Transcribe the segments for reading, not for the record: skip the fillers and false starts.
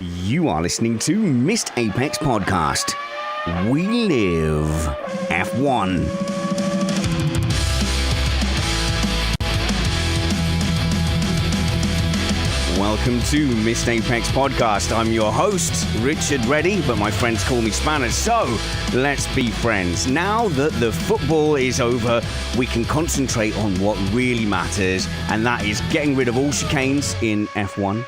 You are listening to Missed Apex Podcast. We live F1. Welcome to Missed Apex Podcast. I'm your host, Richard Reddy, but my friends call me Spanners. So, let's be friends. Now that the football is over, we can concentrate on what really matters, and that is getting rid of all chicanes in F1.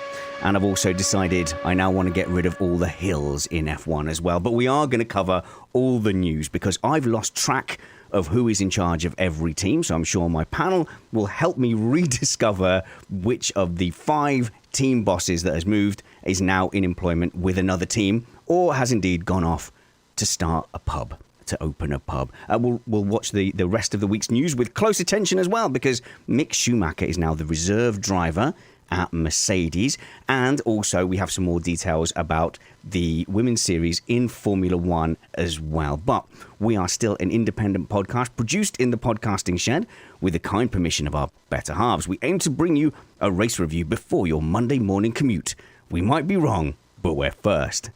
And I've also decided I now want to get rid of all the hills in F1 as well. But we are going to cover all the news because I've lost track of who is in charge of every team. So I'm sure my panel will help me rediscover which of the 5 team bosses that has moved is now in employment with another team or has indeed gone off to start a pub, to open a pub. We'll watch the rest of the week's news with close attention as well because Mick Schumacher is now the reserve driver at Mercedes, and also we have some more details about the women's series in Formula One as well. But we are still an independent podcast produced in the podcasting shed with the kind permission of our better halves. We aim to bring you a race review before your Monday morning commute. We might be wrong, but we're first.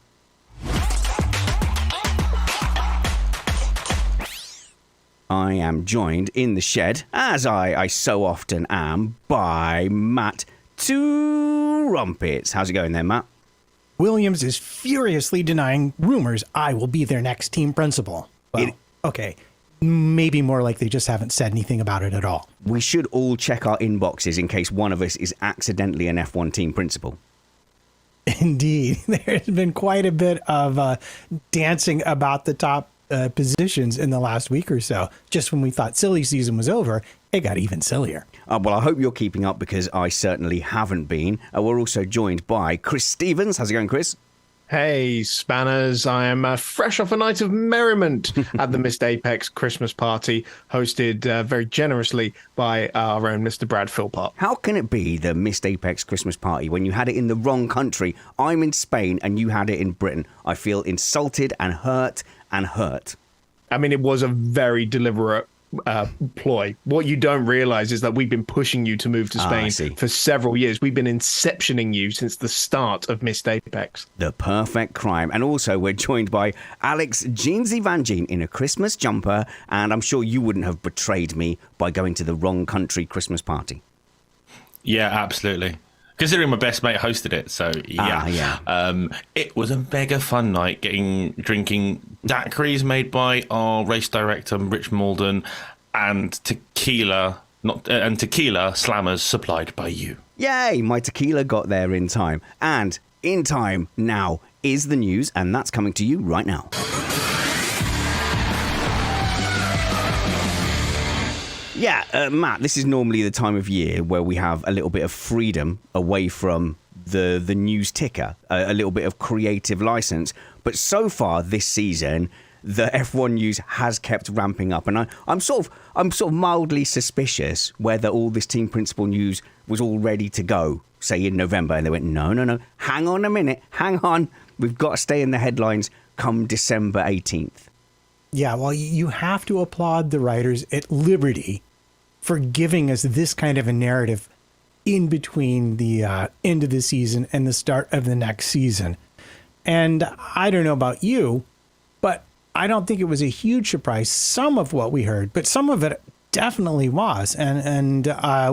I am joined in the shed, as I so often am, by Matt Trumpets. How's it going there, Matt? Williams is furiously denying rumors I will be their next team principal. Well, okay. Maybe more like they just haven't said anything about it at all. We should all check our inboxes in case one of us is accidentally an F1 team principal. Indeed. There's been quite a bit of dancing about the top positions in the last week or so. Just when we thought silly season was over, it got even sillier. Well, I hope you're keeping up because I certainly haven't been. We're also joined by Chris Stevens. How's it going, Chris? Hey, Spanners. I am fresh off a night of merriment at the Missed Apex Christmas party, hosted very generously by our own Mr. Brad Philpott. How can it be the Missed Apex Christmas party when you had it in the wrong country? I'm in Spain and you had it in Britain. I feel insulted and hurt and hurt. I mean, it was a very deliberate ploy. What you don't realize is that we've been pushing you to move to Spain for several years. We've been inceptioning you since the start of Missed Apex. The perfect crime. And also we're joined by Alex Jeansy Vangeen in a Christmas jumper, and I'm sure you wouldn't have betrayed me by going to the wrong country Christmas party. Yeah, absolutely. Considering my best mate hosted it, so yeah. It was a mega fun night drinking daiquiris made by our race director Rich Malden and tequila slammers supplied by you. Yay, my tequila got there in time. And in time now is the news, and that's coming to you right now. Yeah, Matt, this is normally the time of year where we have a little bit of freedom away from the news ticker, a little bit of creative license. But so far this season, the F1 news has kept ramping up, and I'm sort of mildly suspicious whether all this team principal news was all ready to go, say in November, and they went, no, hang on a minute, hang on, we've got to stay in the headlines come December 18th. Yeah, well, you have to applaud the writers at Liberty for giving us this kind of a narrative in between the end of the season and the start of the next season. And I don't know about you, but I don't think it was a huge surprise, some of what we heard, but some of it definitely was. And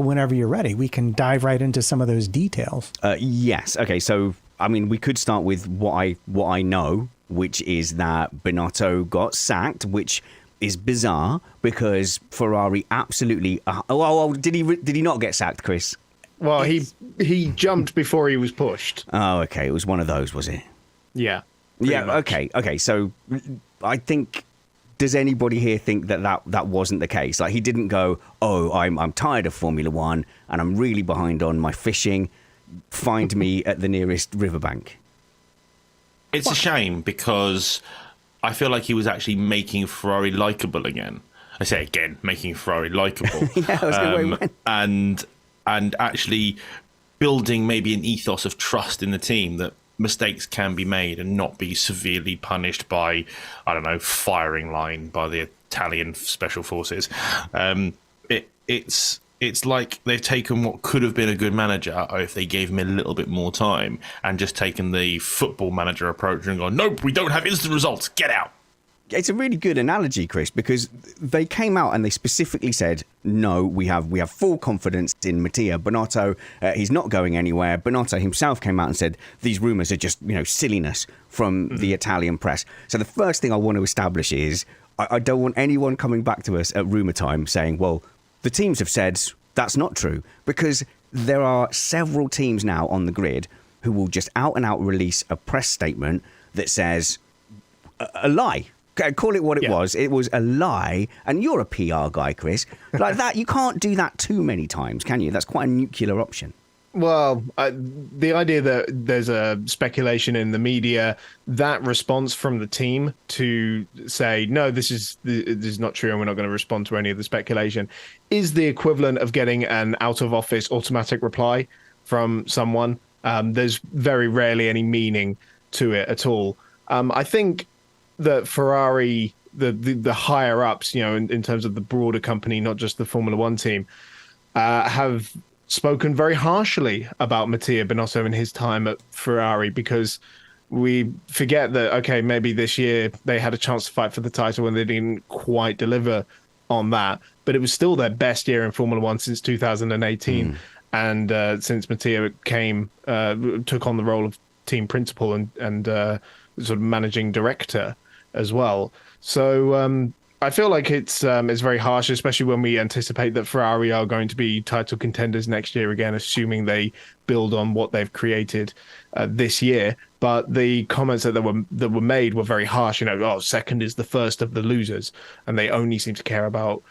whenever you're ready, we can dive right into some of those details. Yes. Okay. So, I mean, we could start with what I know, which is that Binotto got sacked, which is bizarre because Ferrari absolutely. Did he not get sacked, Chris? Well, he jumped before he was pushed. Oh, okay. It was one of those, was it? Yeah. Yeah. Much. Okay. So, I think. Does anybody here think that wasn't the case? Like, he didn't go, oh, I'm tired of Formula One and I'm really behind on my fishing. Find me at the nearest riverbank. It's a shame because I feel like he was actually making Ferrari likeable again. I say again, making Ferrari likeable. Yeah, I was going to and actually building maybe an ethos of trust in the team that mistakes can be made and not be severely punished by, I don't know, firing line by the Italian special forces. It's it's like they've taken what could have been a good manager, or if they gave him a little bit more time, and just taken the football manager approach and gone, nope, we don't have instant results, get out. It's a really good analogy, Chris, because they came out and they specifically said, no, we have full confidence in Mattia Bonotto. He's not going anywhere. Bonotto himself came out and said these rumours are just, silliness from the Italian press. So the first thing I want to establish is I don't want anyone coming back to us at rumour time saying, well, the teams have said that's not true, because there are several teams now on the grid who will just out and out release a press statement that says a lie. Call it what it was. It was a lie. And you're a PR guy, Chris. Like that, you can't do that too many times, can you? That's quite a nuclear option. Well, the idea that there's a speculation in the media, that response from the team to say, no, this is not true and we're not going to respond to any of the speculation, is the equivalent of getting an out-of-office automatic reply from someone. There's very rarely any meaning to it at all. I think that Ferrari, the higher ups, in terms of the broader company, not just the Formula One team, have spoken very harshly about Mattia Bonotto and his time at Ferrari, because we forget that, okay, maybe this year they had a chance to fight for the title and they didn't quite deliver on that, but it was still their best year in Formula One since 2018. And since Mattia took on the role of team principal and sort of managing director as well. So I feel like it's very harsh, especially when we anticipate that Ferrari are going to be title contenders next year again, assuming they build on what they've created this year. But the comments that were made were very harsh. Second is the first of the losers, and they only seem to care about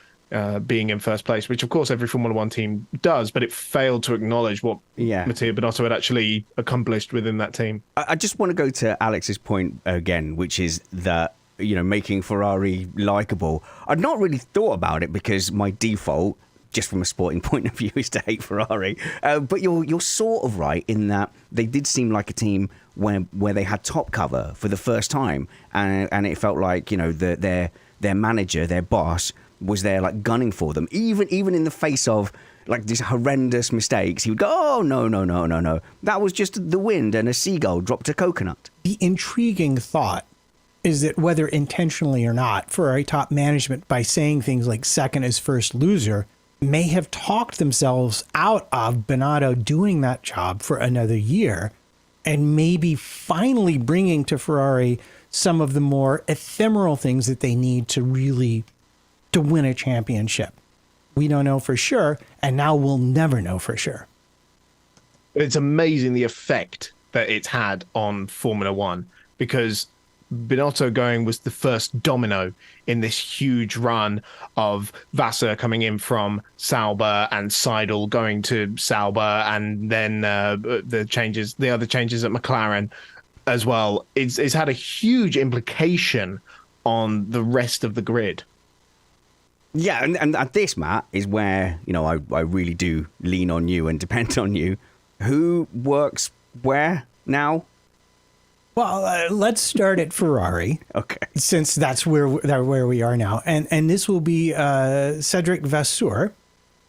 being in first place, which of course every Formula One team does, but it failed to acknowledge what Mattia Bonotto had actually accomplished within that team. I just want to go to Alex's point again, which is that, making Ferrari likeable. I'd not really thought about it because my default, just from a sporting point of view, is to hate Ferrari. But you're sort of right in that they did seem like a team where they had top cover for the first time, and it felt like their manager, their boss, was there like gunning for them, even in the face of like these horrendous mistakes. He would go, oh, no, that was just the wind and a seagull dropped a coconut. The intriguing thought is that whether intentionally or not, Ferrari top management, by saying things like second is first loser, may have talked themselves out of Bonotto doing that job for another year, and maybe finally bringing to Ferrari some of the more ephemeral things that they need to win a championship. We don't know for sure, and now we'll never know for sure. It's amazing the effect that it's had on Formula One, because Bonotto going was the first domino in this huge run of Vassar coming in from Sauber and Seidel going to Sauber, and then the other changes at McLaren as well. It's had a huge implication on the rest of the grid. Yeah, and this, Matt, is where, I really do lean on you and depend on you. Who works where now? Well, let's start at Ferrari. Okay. Since that's where we are now. And this will be Cedric Vasseur,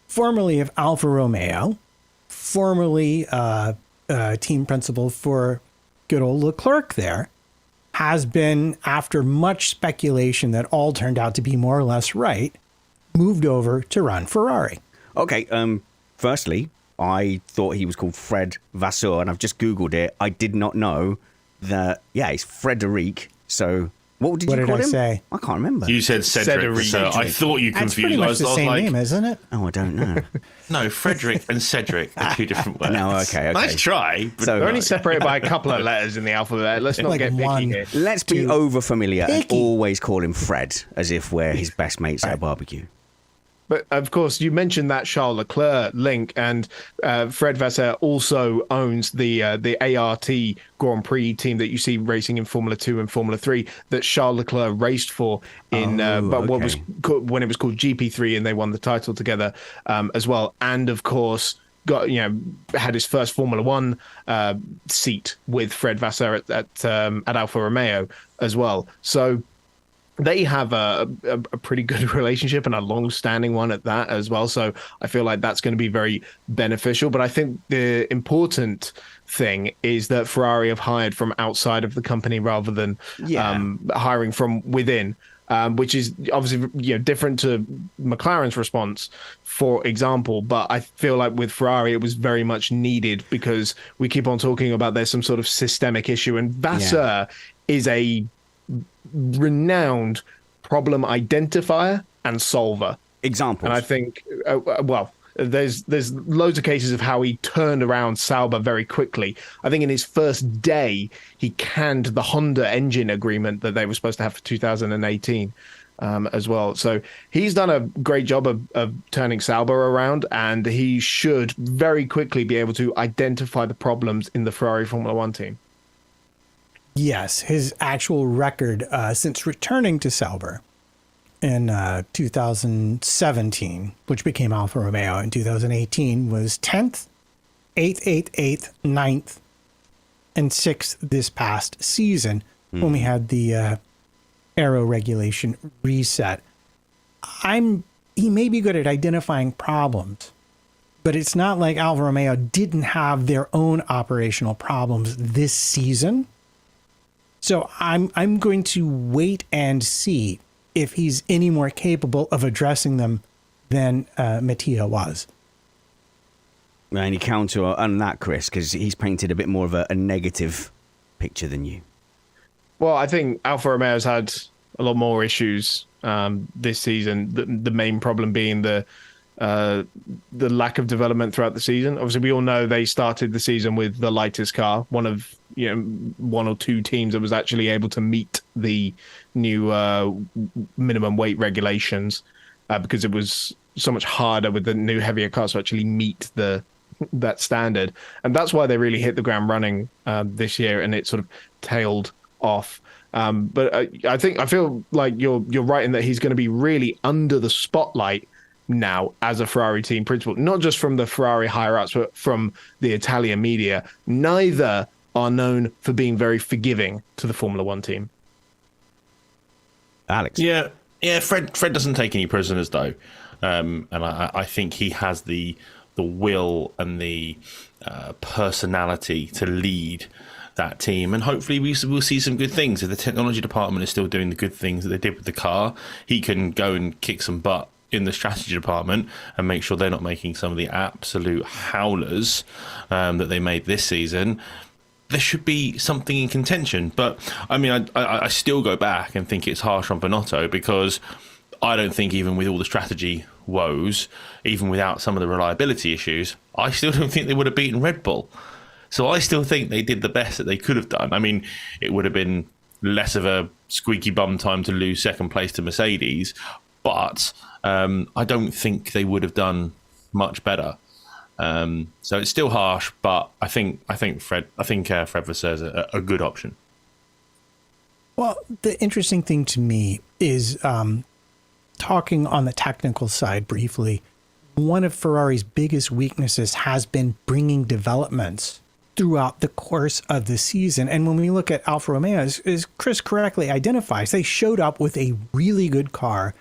formerly of Alfa Romeo, formerly team principal for good old Leclerc there, has been, after much speculation that all turned out to be more or less right, moved over to run Ferrari. Okay, firstly, I thought he was called Fred Vasseur, and I've just Googled it. I did not know that, it's Frederic. So what did you call him? What did I say? I can't remember. You said Cedric. So I thought you confused. That's pretty much the same name, isn't it? Oh, I don't know. No, Frederic and Cedric are two different words. No, okay. Nice try. So they're only separated by a couple of letters in the alphabet. Let's not get picky here. Let's be over familiar and always call him Fred, as if we're his best mates at a barbecue. But of course, you mentioned that Charles Leclerc link, and Fred Vasseur also owns the ART Grand Prix team that you see racing in Formula 2 and Formula 3 that Charles Leclerc raced for when it was called GP3, and they won the title together as well. And of course, had his first Formula 1 seat with Fred Vasseur at Alfa Romeo as well. So they have a pretty good relationship and a long-standing one at that as well. So I feel like that's going to be very beneficial. But I think the important thing is that Ferrari have hired from outside of the company rather than hiring from within. Which is obviously different to McLaren's response, for example. But I feel like with Ferrari, it was very much needed because we keep on talking about there's some sort of systemic issue, and Vasseur is a renowned problem identifier and solver. Examples. And I think, there's loads of cases of how he turned around Sauber very quickly. I think in his first day, he canned the Honda engine agreement that they were supposed to have for 2018 as well. So he's done a great job of turning Sauber around, and he should very quickly be able to identify the problems in the Ferrari Formula One team. Yes, his actual record since returning to Sauber in 2017, which became Alfa Romeo in 2018, was 10th, 8th, 9th, and 6th this past season when we had the aero regulation reset. He may be good at identifying problems, but it's not like Alfa Romeo didn't have their own operational problems this season. So I'm going to wait and see if he's any more capable of addressing them than Mattia was. Any counter on that, Chris? Because he's painted a bit more of a negative picture than you. Well, I think Alfa Romeo's had a lot more issues this season. The main problem being the lack of development throughout the season. Obviously, we all know they started the season with the lightest car, one of one or two teams that was actually able to meet the new minimum weight regulations because it was so much harder with the new heavier cars to actually meet that standard. And that's why they really hit the ground running this year, and it sort of tailed off. But I feel like you're right in that he's going to be really under the spotlight now as a Ferrari team principal, not just from the Ferrari higher-ups, but from the Italian media. Neither are known for being very forgiving to the Formula One team. Alex? Yeah. Fred doesn't take any prisoners, though. And I think he has the will and the personality to lead that team, and hopefully we'll see some good things. If the technology department is still doing the good things that they did with the car, he can go and kick some butt in the strategy department and make sure they're not making some of the absolute howlers that they made this season. There should be something in contention. But I mean, I still go back and think it's harsh on Binotto, because I don't think, even with all the strategy woes, even without some of the reliability issues, I still don't think they would have beaten Red Bull. So I still think they did the best that they could have done. I mean, it would have been less of a squeaky bum time to lose second place to Mercedes, but I don't think they would have done much better. So it's still harsh, but I think Fred Vasseur is a good option. Well, the interesting thing to me is talking on the technical side briefly. One of Ferrari's biggest weaknesses has been bringing developments throughout the course of the season. And when we look at Alfa Romeo, as Chris correctly identifies, they showed up with a really good car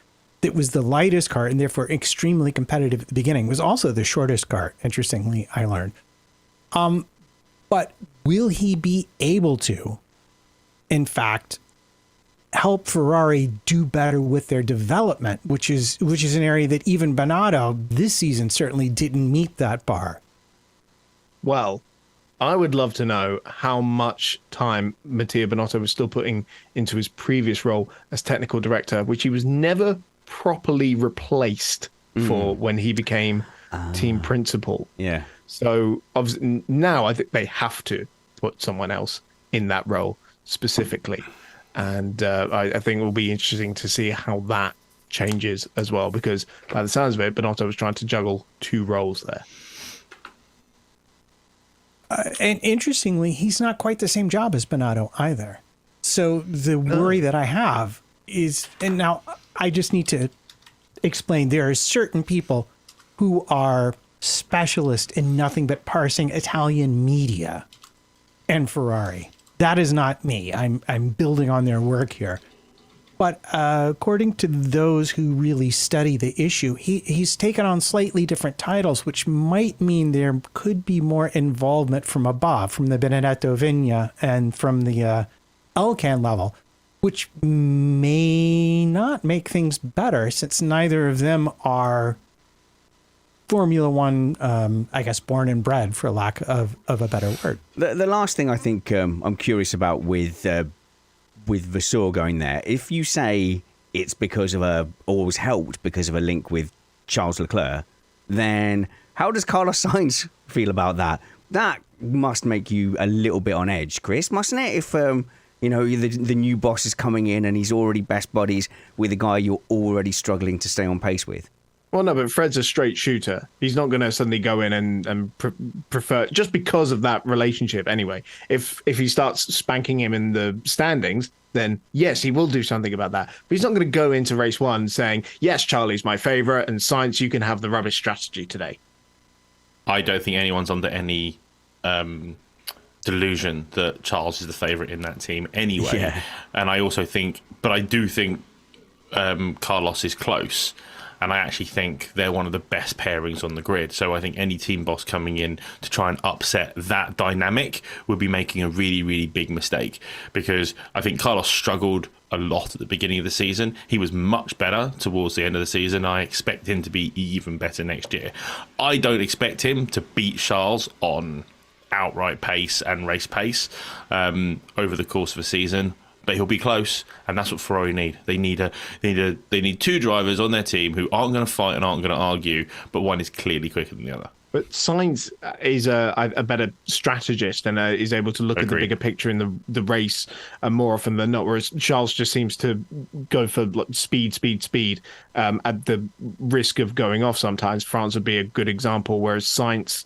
that was the lightest car and therefore extremely competitive at the beginning. It was also the shortest car, interestingly, I learned. But will he be able to, in fact, help Ferrari do better with their development, which is an area that even Binotto this season certainly didn't meet that bar? Well, I would love to know how much time Mattia Binotto was still putting into his previous role as technical director, which he was never properly replaced for when he became team principal. Yeah. So obviously now I think they have to put someone else in that role specifically. And I think it will be interesting to see how that changes as well, because by the sounds of it, Binotto was trying to juggle two roles there. And interestingly, he's not quite the same job as Binotto either. So the worry that I have is, and now I just need to explain, there are certain people who are specialists in nothing but parsing Italian media and Ferrari. That is not me. I'm building on their work here. But according to those who really study the issue, he's taken on slightly different titles, which might mean there could be more involvement from above, from the Benedetto Vigna and from the Elkan level, which may not make things better since neither of them are Formula One, I guess, born and bred, for lack of a better word. The last thing I think I'm curious about with Vasseur going there, if you say it's because of or was helped because of a link with Charles Leclerc, then how does Carlos Sainz feel about that? That must make you a little bit on edge, Chris, mustn't it? If the new boss is coming in and he's already best buddies with a guy you're already struggling to stay on pace with. Well, no, but Fred's a straight shooter. He's not going to suddenly go in and prefer, just because of that relationship anyway. If he starts spanking him in the standings, then yes, he will do something about that. But he's not going to go into race one saying, yes, Charlie's my favorite, and Sainz, you can have the rubbish strategy today. I don't think anyone's under any delusion that Charles is the favorite in that team anyway. Yeah. And I do think Carlos is close. And I actually think they're one of the best pairings on the grid. So I think any team boss coming in to try and upset that dynamic would be making a really, really big mistake. Because I think Carlos struggled a lot at the beginning of the season. He was much better towards the end of the season. I expect him to be even better next year. I don't expect him to beat Charles on outright pace and race pace over the course of a season. But he'll be close, and that's what Ferrari need. They need two drivers on their team who aren't going to fight and aren't going to argue, but one is clearly quicker than the other. But Sainz is a better strategist and is able to look at the bigger picture in the race more often than not, whereas Charles just seems to go for speed at the risk of going off sometimes. France would be a good example, whereas Sainz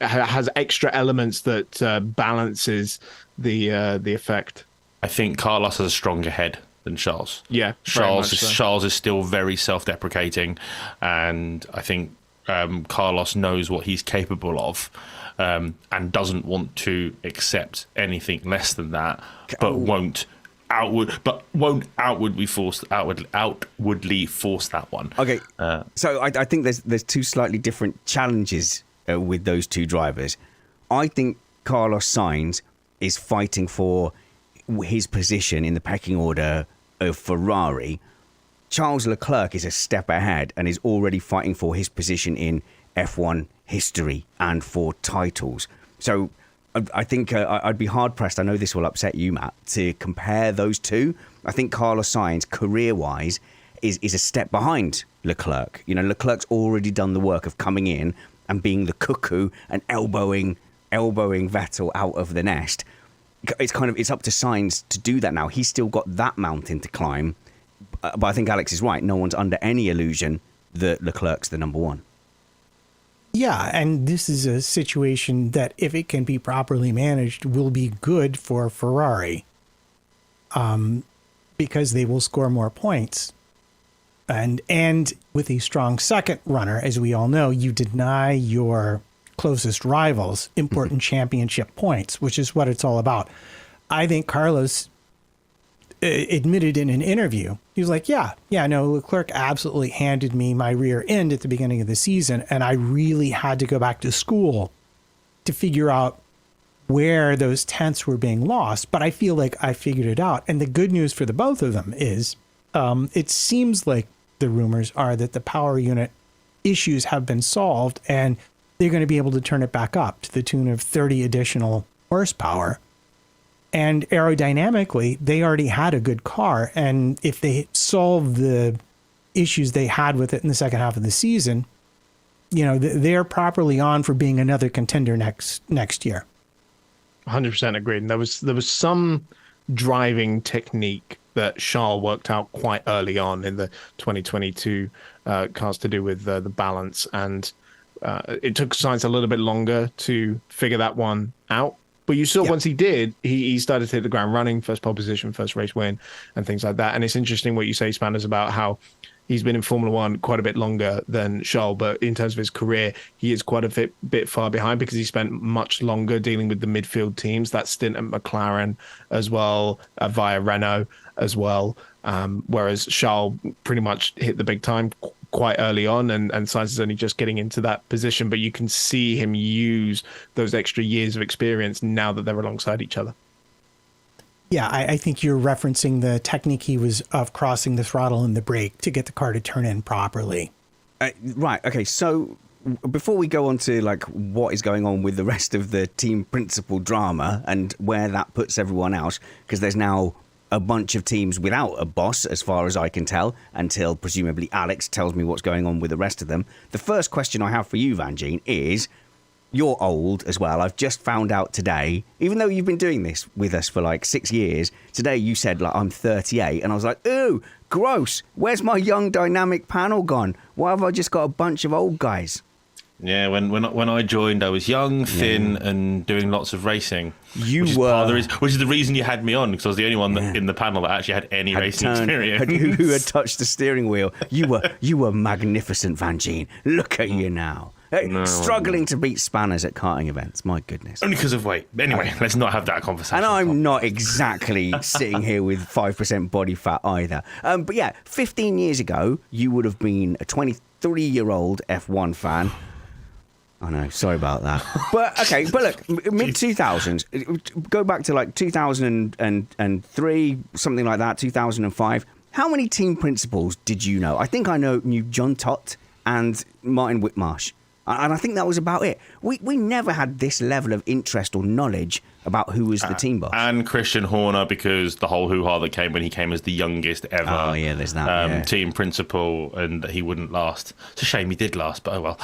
has extra elements that balances the effect. I think Carlos has a stronger head than Charles. Yeah, Charles is still very self-deprecating, and I think Carlos knows what he's capable of, and doesn't want to accept anything less than that, but won't outwardly force that one. Okay, so I think there's two slightly different challenges with those two drivers. I think Carlos Sainz is fighting for his position in the pecking order of Ferrari. Charles Leclerc is a step ahead and is already fighting for his position in F1 history and for titles. So I think I'd be hard-pressed, I know this will upset you, Matt, to compare those two. I think Carlos Sainz, career-wise, is a step behind Leclerc. Leclerc's already done the work of coming in and being the cuckoo and elbowing Vettel out of the nest. It's up to Sainz to do that now. He's still got that mountain to climb. But I think Alex is right. No one's under any illusion that Leclerc's the number one. Yeah, and this is a situation that, if it can be properly managed, will be good for Ferrari, because they will score more points. And with a strong second runner, as we all know, you deny your closest rivals important championship points, which is what it's all about. I think Carlos admitted in an interview, he was like, no, Leclerc absolutely handed me my rear end at the beginning of the season, and I really had to go back to school to figure out where those tenths were being lost. But I feel like I figured it out. And the good news for the both of them is it seems like the rumors are that the power unit issues have been solved, and they're going to be able to turn it back up to the tune of 30 additional horsepower. And aerodynamically, they already had a good car. And if they solve the issues they had with it in the second half of the season, they're properly on for being another contender next year. 100% agreed. And there was some driving technique that Charles worked out quite early on in the 2022 cars to do with the balance. And it took Sainz a little bit longer to figure that one out. But you saw once he did, he started to hit the ground running, first pole position, first race win, and things like that. And it's interesting what you say, Spanners, about how he's been in Formula One quite a bit longer than Charles, but in terms of his career, he is quite a bit far behind because he spent much longer dealing with the midfield teams. That stint at McLaren as well, via Renault as well. Whereas Charles pretty much hit the big time quite early on, and Sainz is only just getting into that position. But you can see him use those extra years of experience now that they're alongside each other. Yeah, I think you're referencing the technique he was of crossing the throttle and the brake to get the car to turn in properly. Right. Okay. So before we go on to like what is going on with the rest of the team principal drama and where that puts everyone else, because there's now a bunch of teams without a boss, as far as I can tell, until presumably Alex tells me what's going on with the rest of them. The first question I have for you, Vangeen, is, you're old as well. I've just found out today, even though you've been doing this with us for like 6 years, today you said like I'm 38, and I was like, ooh, gross. Where's my young dynamic panel gone? Why have I just got a bunch of old guys? Yeah, when I joined, I was young, thin, and doing lots of racing. Which is the reason you had me on, because I was the only one in the panel that actually had any racing experience. Who had touched the steering wheel. You were magnificent, Vangeen. Look at you now. Struggling to beat spanners at karting events. My goodness. Only because of weight. Anyway, let's not have that conversation. And I'm not exactly sitting here with 5% body fat either. But yeah, 15 years ago, you would have been a 23-year-old F1 fan. I know, sorry about that. But okay, but look, mid-2000s, go back to like 2003, something like that, 2005. How many team principals did you know? I think I knew John Tott and Martin Whitmarsh. And I think that was about it. We never had this level of interest or knowledge about who was the team boss. And Christian Horner, because the whole hoo-ha that came when he came as the youngest ever there's that, team principal, and that he wouldn't last. It's a shame he did last, but oh well.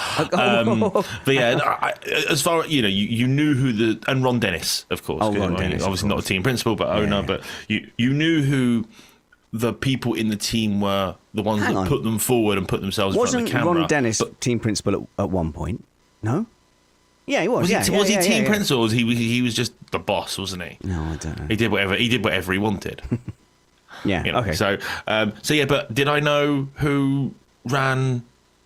But yeah, as far as, you knew who and Ron Dennis, of course. Ron Dennis, obviously not a team principal, but owner. But you knew who the people in the team were, the ones that put them forward and put themselves in front of the camera. Wasn't Ron Dennis team principal at one point? No? Yeah, he was. Was he team principal, or was he was just the boss, wasn't he? No, I don't know. He did whatever he wanted. Okay. So yeah, but did I know who ran?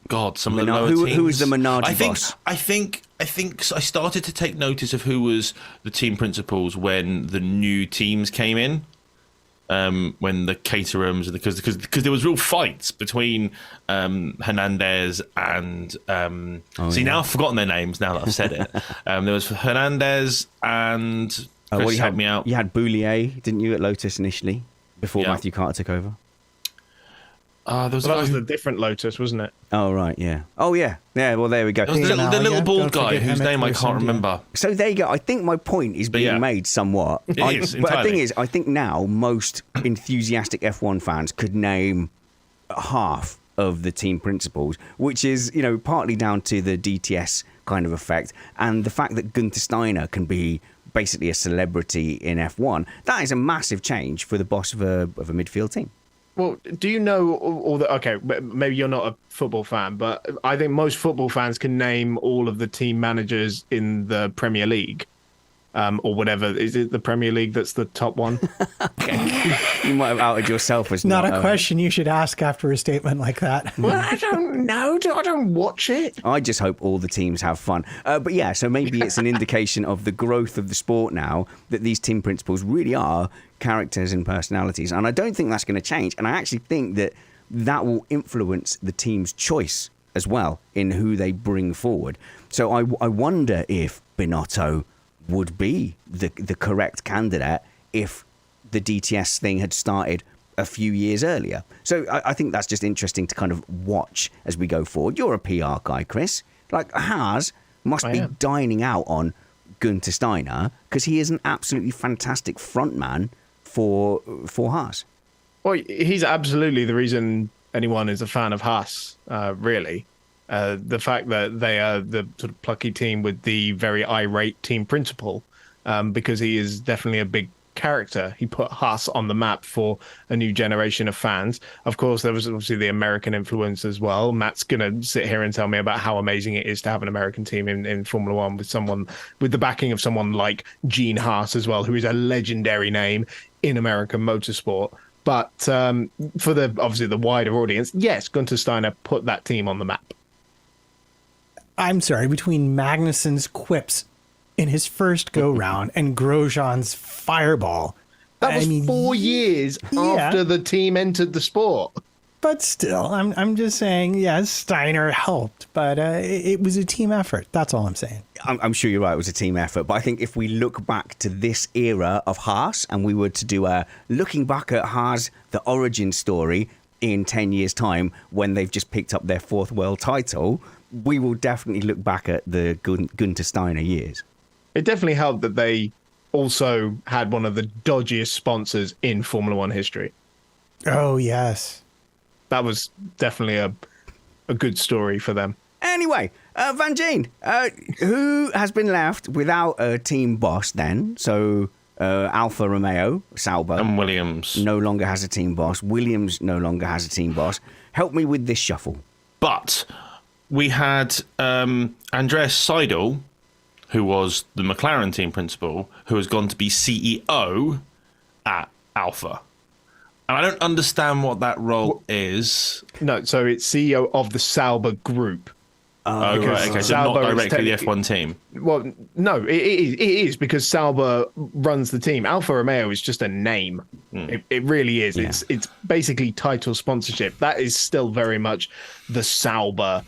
God, some of the lower teams. Who was the Minardi boss? I think I started to take notice of who was the team principals when the new teams came in. When the Caterhams, because there was real fights between Hernandez and now I've forgotten their names now that I've said it. There was Hernandez and Chris, help me out. You had Boulier, didn't you, at Lotus initially before Matthew Carter took over? That was the different Lotus, wasn't it? Oh, right, yeah. Oh, yeah. Yeah, well, there we go. The little bald guy whose name I can't remember. So there you go. I think my point is being made somewhat. It is, but the thing is, I think now most enthusiastic F1 fans could name half of the team principals, which is, partly down to the DTS kind of effect and the fact that Gunther Steiner can be basically a celebrity in F1. That is a massive change for the boss of a midfield team. Well, do you know all the... Okay, maybe you're not a football fan, but I think most football fans can name all of the team managers in the Premier League. Or whatever. Is it the Premier League that's the top one? You might have outed yourself as not a question you should ask after a statement like that. Well, I don't know. I don't watch it. I just hope all the teams have fun. But yeah, so maybe it's an indication of the growth of the sport now that these team principals really are characters and personalities. And I don't think that's going to change. And I actually think that will influence the team's choice as well in who they bring forward. So I wonder if Binotto would be the correct candidate if the DTS thing had started a few years earlier. So I think that's just interesting to kind of watch as we go forward. You're a PR guy, Chris. Like, Haas must be dining out on Gunther Steiner because he is an absolutely fantastic frontman for Haas. Well, he's absolutely the reason anyone is a fan of Haas, really. The fact that they are the sort of plucky team with the very irate team principal, because he is definitely a big character. He put Haas on the map for a new generation of fans. Of course, there was obviously the American influence as well. Matt's going to sit here and tell me about how amazing it is to have an American team in Formula One with the backing of someone like Gene Haas as well, who is a legendary name in American motorsport. But for obviously the wider audience, yes, Gunther Steiner put that team on the map. I'm sorry, between Magnussen's quips in his first go-round and Grosjean's fireball. That was 4 years after the team entered the sport. But still, I'm just saying, yes, Steiner helped, but it was a team effort. That's all I'm saying. I'm sure you're right. It was a team effort. But I think if we look back to this era of Haas and we were to do a looking back at Haas, the origin story in 10 years' time when they've just picked up their 4th world title, we will definitely look back at the Gunther Steiner years. It definitely helped that they also had one of the dodgiest sponsors in Formula One history. Oh, yes. That was definitely a good story for them. Anyway, Vangeen, who has been left without a team boss then? So Alfa Romeo, Sauber. And Williams. No longer has a team boss. Williams no longer has a team boss. Help me with this shuffle. But we had Andreas Seidel, who was the McLaren team principal, who has gone to be CEO at Alfa. And I don't understand what that role is. No, so it's CEO of the Sauber Group. Oh, right, okay, so not directly the F1 team. Well, no, it is because Sauber runs the team. Alfa Romeo is just a name. It really is. Yeah. It's basically title sponsorship. That is still very much the Sauber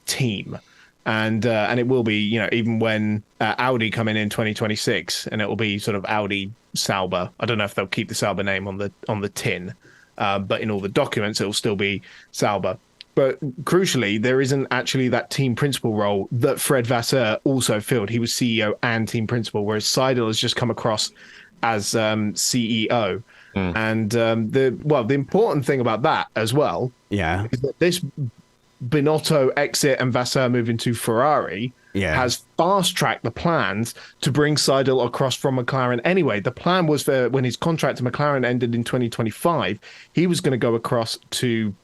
team. And it will be, even when Audi come in 2026, and it will be sort of Audi Sauber. I don't know if they'll keep the Sauber name on the tin, but in all the documents, it will still be Sauber. But crucially, there isn't actually that team principal role that Fred Vasseur also filled. He was CEO and team principal, whereas Seidel has just come across as CEO. And the important thing about that as well, is that this Binotto exit and Vasseur move into Ferrari has fast-tracked the plans to bring Seidel across from McLaren anyway. The plan was for when his contract to McLaren ended in 2025, he was going to go across to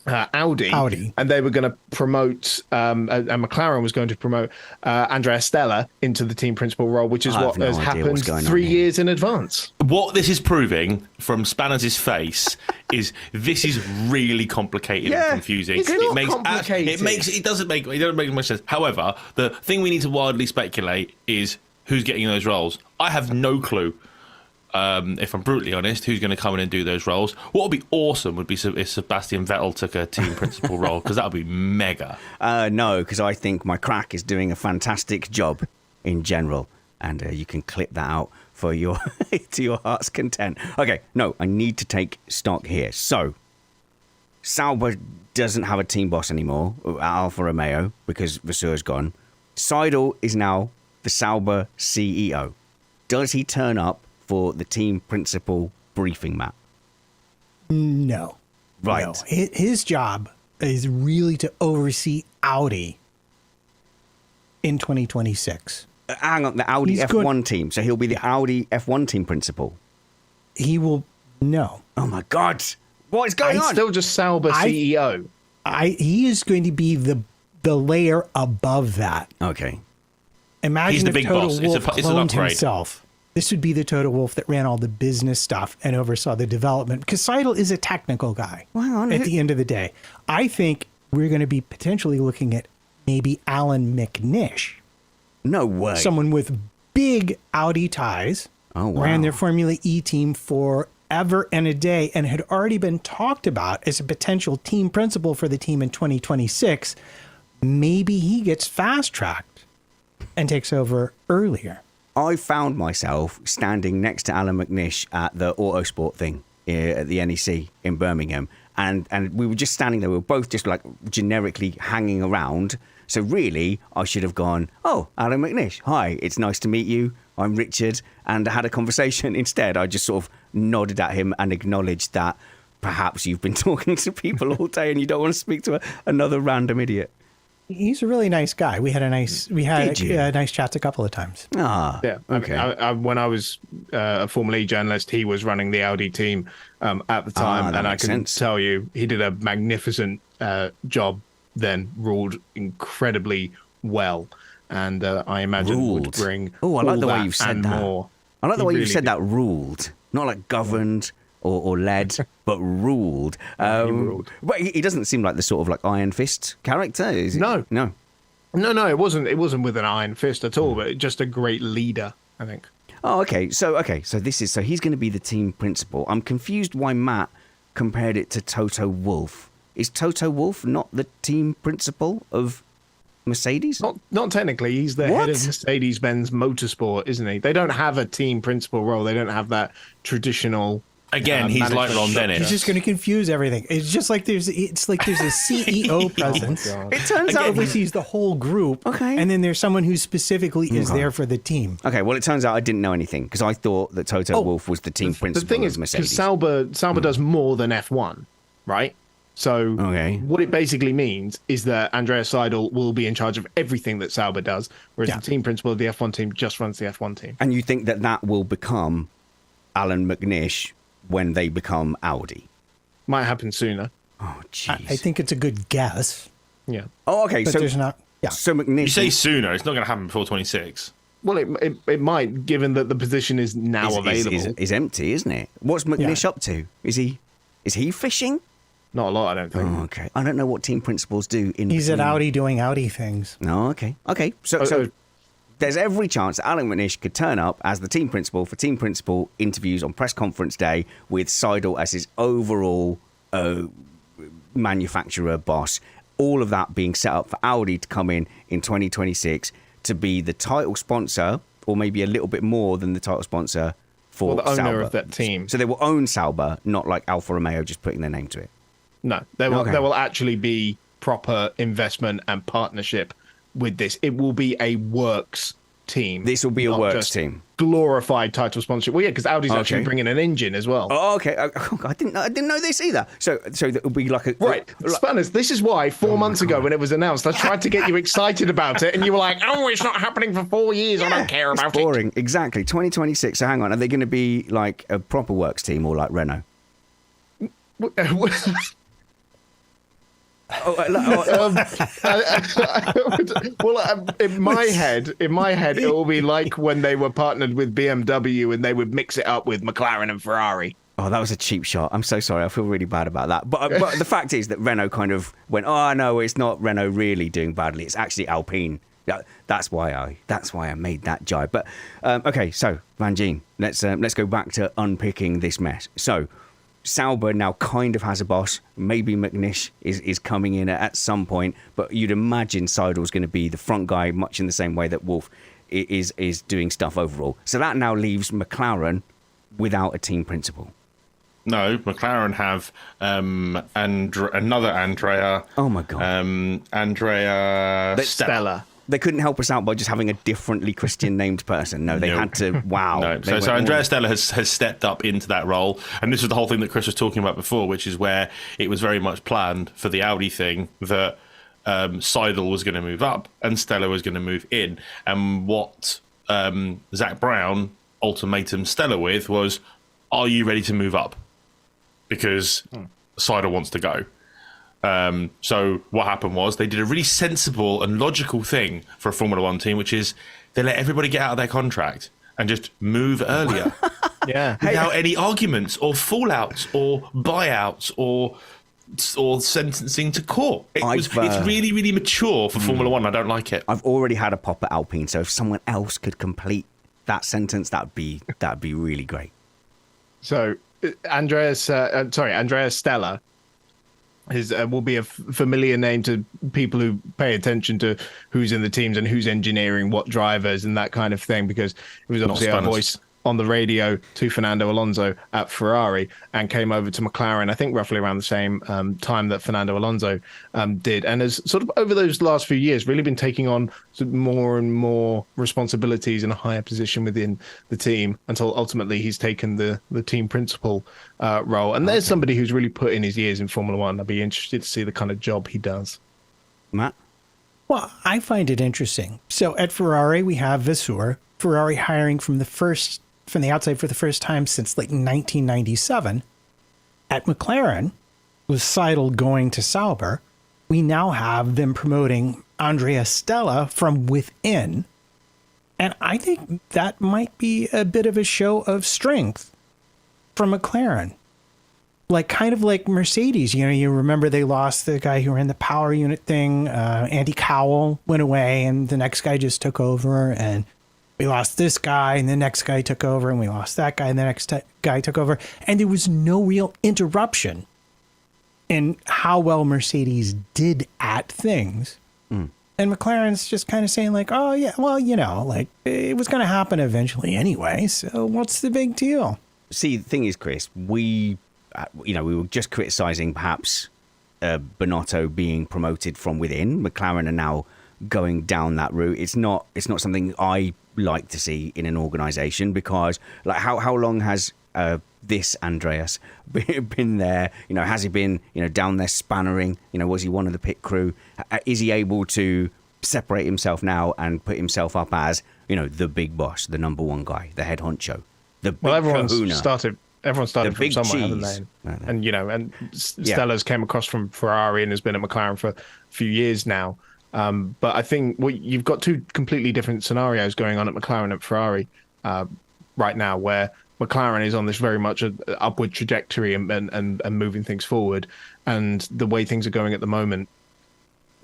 Audi, and they were going to promote, and McLaren was going to promote Andrea Stella into the team principal role, which is what has happened 3 years in advance. What this is proving from Spanners' face is this is really complicated and confusing. It's not complicated. It doesn't make much sense. However, the thing we need to wildly speculate is who's getting those roles. I have no clue. If I'm brutally honest, who's going to come in and do those roles? What would be awesome would be if Sebastian Vettel took a team principal role, because that would be mega. No, because I think my crack is doing a fantastic job in general, and you can clip that out for your to your heart's content. Okay, no, I need to take stock here. So, Sauber doesn't have a team boss anymore at Alfa Romeo because Vasseur's gone. Seidel is now the Sauber CEO. Does he turn up for the team principal briefing, Matt? No. Right. No. His job is really to oversee Audi in 2026. Hang on, the Audi F1 team. So he'll be the Audi F1 team principal. He will. No. Oh my God. What is going on? He's still just Sauber CEO. He is going to be the layer above that. Okay. Imagine He's the if big Toto boss. Wolff It's an cloned upgrade. himself. This would be the Toto Wolff that ran all the business stuff and oversaw the development. Because Seidel is a technical guy. Well, hang on. At the end of the day, I think we're going to be potentially looking at maybe Alan McNish. No way. Someone with big Audi ties. Oh, wow. Ran their Formula E team forever and a day and had already been talked about as a potential team principal for the team in 2026. Maybe he gets fast-tracked and takes over earlier. I found myself standing next to Alan McNish at the Autosport thing at the NEC in Birmingham. And we were just standing there. We were both just like generically hanging around. So really, I should have gone, oh, Alan McNish, hi, it's nice to meet you. I'm Richard. And I had a conversation. Instead, I just sort of nodded at him and acknowledged that perhaps you've been talking to people all day and you don't want to speak to another random idiot. He's a really nice guy. We had nice chats a couple of times. Ah, yeah. Okay. I when I was a Formula E journalist, he was running the Audi team at the time, and I can tell you, he did a magnificent job. Then ruled incredibly well, and I imagine would bring. Oh, I like the way you've said that. More. I like the way you said that. Ruled, not like governed or led, but ruled. He ruled. But he doesn't seem like the sort of like Iron Fist character, is he? No. No. No, it wasn't. It wasn't with an iron fist at all, but just a great leader, I think. Oh, okay. So he's going to be the team principal. I'm confused why Matt compared it to Toto Wolff. Is Toto Wolff not the team principal of Mercedes? Not technically. He's the head of Mercedes-Benz Motorsport, isn't he? They don't have a team principal role. They don't have that traditional. Again, he's like Ron Dennis. He's just going to confuse everything. It's just like there's a CEO presence. It turns out oversees the whole group. Okay. And then there's someone who specifically is there for the team. Okay, well, it turns out I didn't know anything because I thought that Toto Wolff was the team principal The thing is, of Mercedes. because Sauber does more than F1, right? So what it basically means is that Andreas Seidel will be in charge of everything that Sauber does, whereas the team principal of the F1 team just runs the F1 team. And you think that will become Alan McNish when they become Audi? Might happen sooner. Oh, jeez. I think it's a good guess. Yeah. Oh, okay. But so there's not. Yeah. So McNish. You say sooner, it's not going to happen before 26. Well, it might, given that the position is now available. Is empty, isn't it? What's McNish up to? Is he fishing? Not a lot, I don't think. Oh, okay. I don't know what team principals do in. He's at Audi doing Audi things. No, okay. So there's every chance that Alan McNish could turn up as the team principal for team principal interviews on press conference day with Seidel as his overall manufacturer boss. All of that being set up for Audi to come in 2026 to be the title sponsor, or maybe a little bit more than the title sponsor for the owner Sauber. of that team. So they will own Sauber, not like Alfa Romeo just putting their name to it. No, there will actually be proper investment and partnership with this. It will be a works team. This will be a not works just team. Glorified title sponsorship. Well, yeah, because Audi's actually bringing an engine as well. Oh, okay. I didn't know this either. So that will be like a Right, Spanners, this is why 4 months ago when it was announced, I tried to get you excited about it, and you were like, "Oh, it's not happening for 4 years. I don't care about it's boring. Exactly. 2026. So hang on, are they going to be like a proper works team or like Renault? In my head, it will be like when they were partnered with BMW and they would mix it up with McLaren and Ferrari. Oh, that was a cheap shot. I'm so sorry. I feel really bad about that. But the fact is that Renault kind of went, "Oh no, it's not Renault really doing badly. It's actually Alpine." That's why I made that jibe. But okay, so Vangeen, let's go back to unpicking this mess. So Sauber now kind of has a boss. Maybe McNish is coming in at some point, but you'd imagine Seidel's going to be the front guy, much in the same way that Wolff is doing stuff overall. So that now leaves McLaren without a team principal. No, McLaren have another Andrea. Oh my god, Andrea Stella. They couldn't help us out by just having a differently Christian named person. No, they had to. Wow. No. So Andrea Stella has stepped up into that role, and this was the whole thing that Chris was talking about before, which is where it was very much planned for the Audi thing that Seidel was going to move up and Stella was going to move in, and what Zach Brown ultimatum Stella with was, "Are you ready to move up?" Because Seidel wants to go. So what happened was they did a really sensible and logical thing for a Formula One team, which is they let everybody get out of their contract and just move earlier. Yeah. Without any arguments or fallouts or buyouts or sentencing to court. It's really, really mature for Formula One. I don't like it. I've already had a pop at Alpine, so if someone else could complete that sentence, that'd be really great. So Andrea Stella will be a familiar name to people who pay attention to who's in the teams and who's engineering what drivers and that kind of thing, because it was obviously our voice on the radio to Fernando Alonso at Ferrari and came over to McLaren, I think roughly around the same time that Fernando Alonso did, and has sort of over those last few years really been taking on more and more responsibilities in a higher position within the team until ultimately he's taken the team principal role. And there's somebody who's really put in his years in Formula One. I'd be interested to see the kind of job he does. Matt? Well, I find it interesting. So at Ferrari, we have Vasseur. Ferrari hiring from the outside for the first time since like 1997. At McLaren, with Seidel going to Sauber, we now have them promoting Andrea Stella from within. And I think that might be a bit of a show of strength from McLaren. like kind of like Mercedes. You remember they lost the guy who ran the power unit thing. Andy Cowell went away, and the next guy just took over. And we lost this guy, and the next guy took over, and we lost that guy, and the next guy took over. And there was no real interruption in how well Mercedes did at things. And McLaren's just kind of saying like, oh yeah, well, like it was going to happen eventually anyway. So what's the big deal? See, the thing is, Chris, we were just criticising perhaps Binotto being promoted from within. McLaren are now going down that route. It's not something I like to see in an organisation, because like how long has this Andreas been there? Has he been down there spannering? Was he one of the pit crew? Is he able to separate himself now and put himself up as the big boss, the number one guy, the head honcho? Everyone started from somewhere, haven't they? And Stella's came across from Ferrari and has been at McLaren for a few years now. But I think you've got two completely different scenarios going on at McLaren and Ferrari right now, where McLaren is on this very much an upward trajectory and moving things forward. And the way things are going at the moment,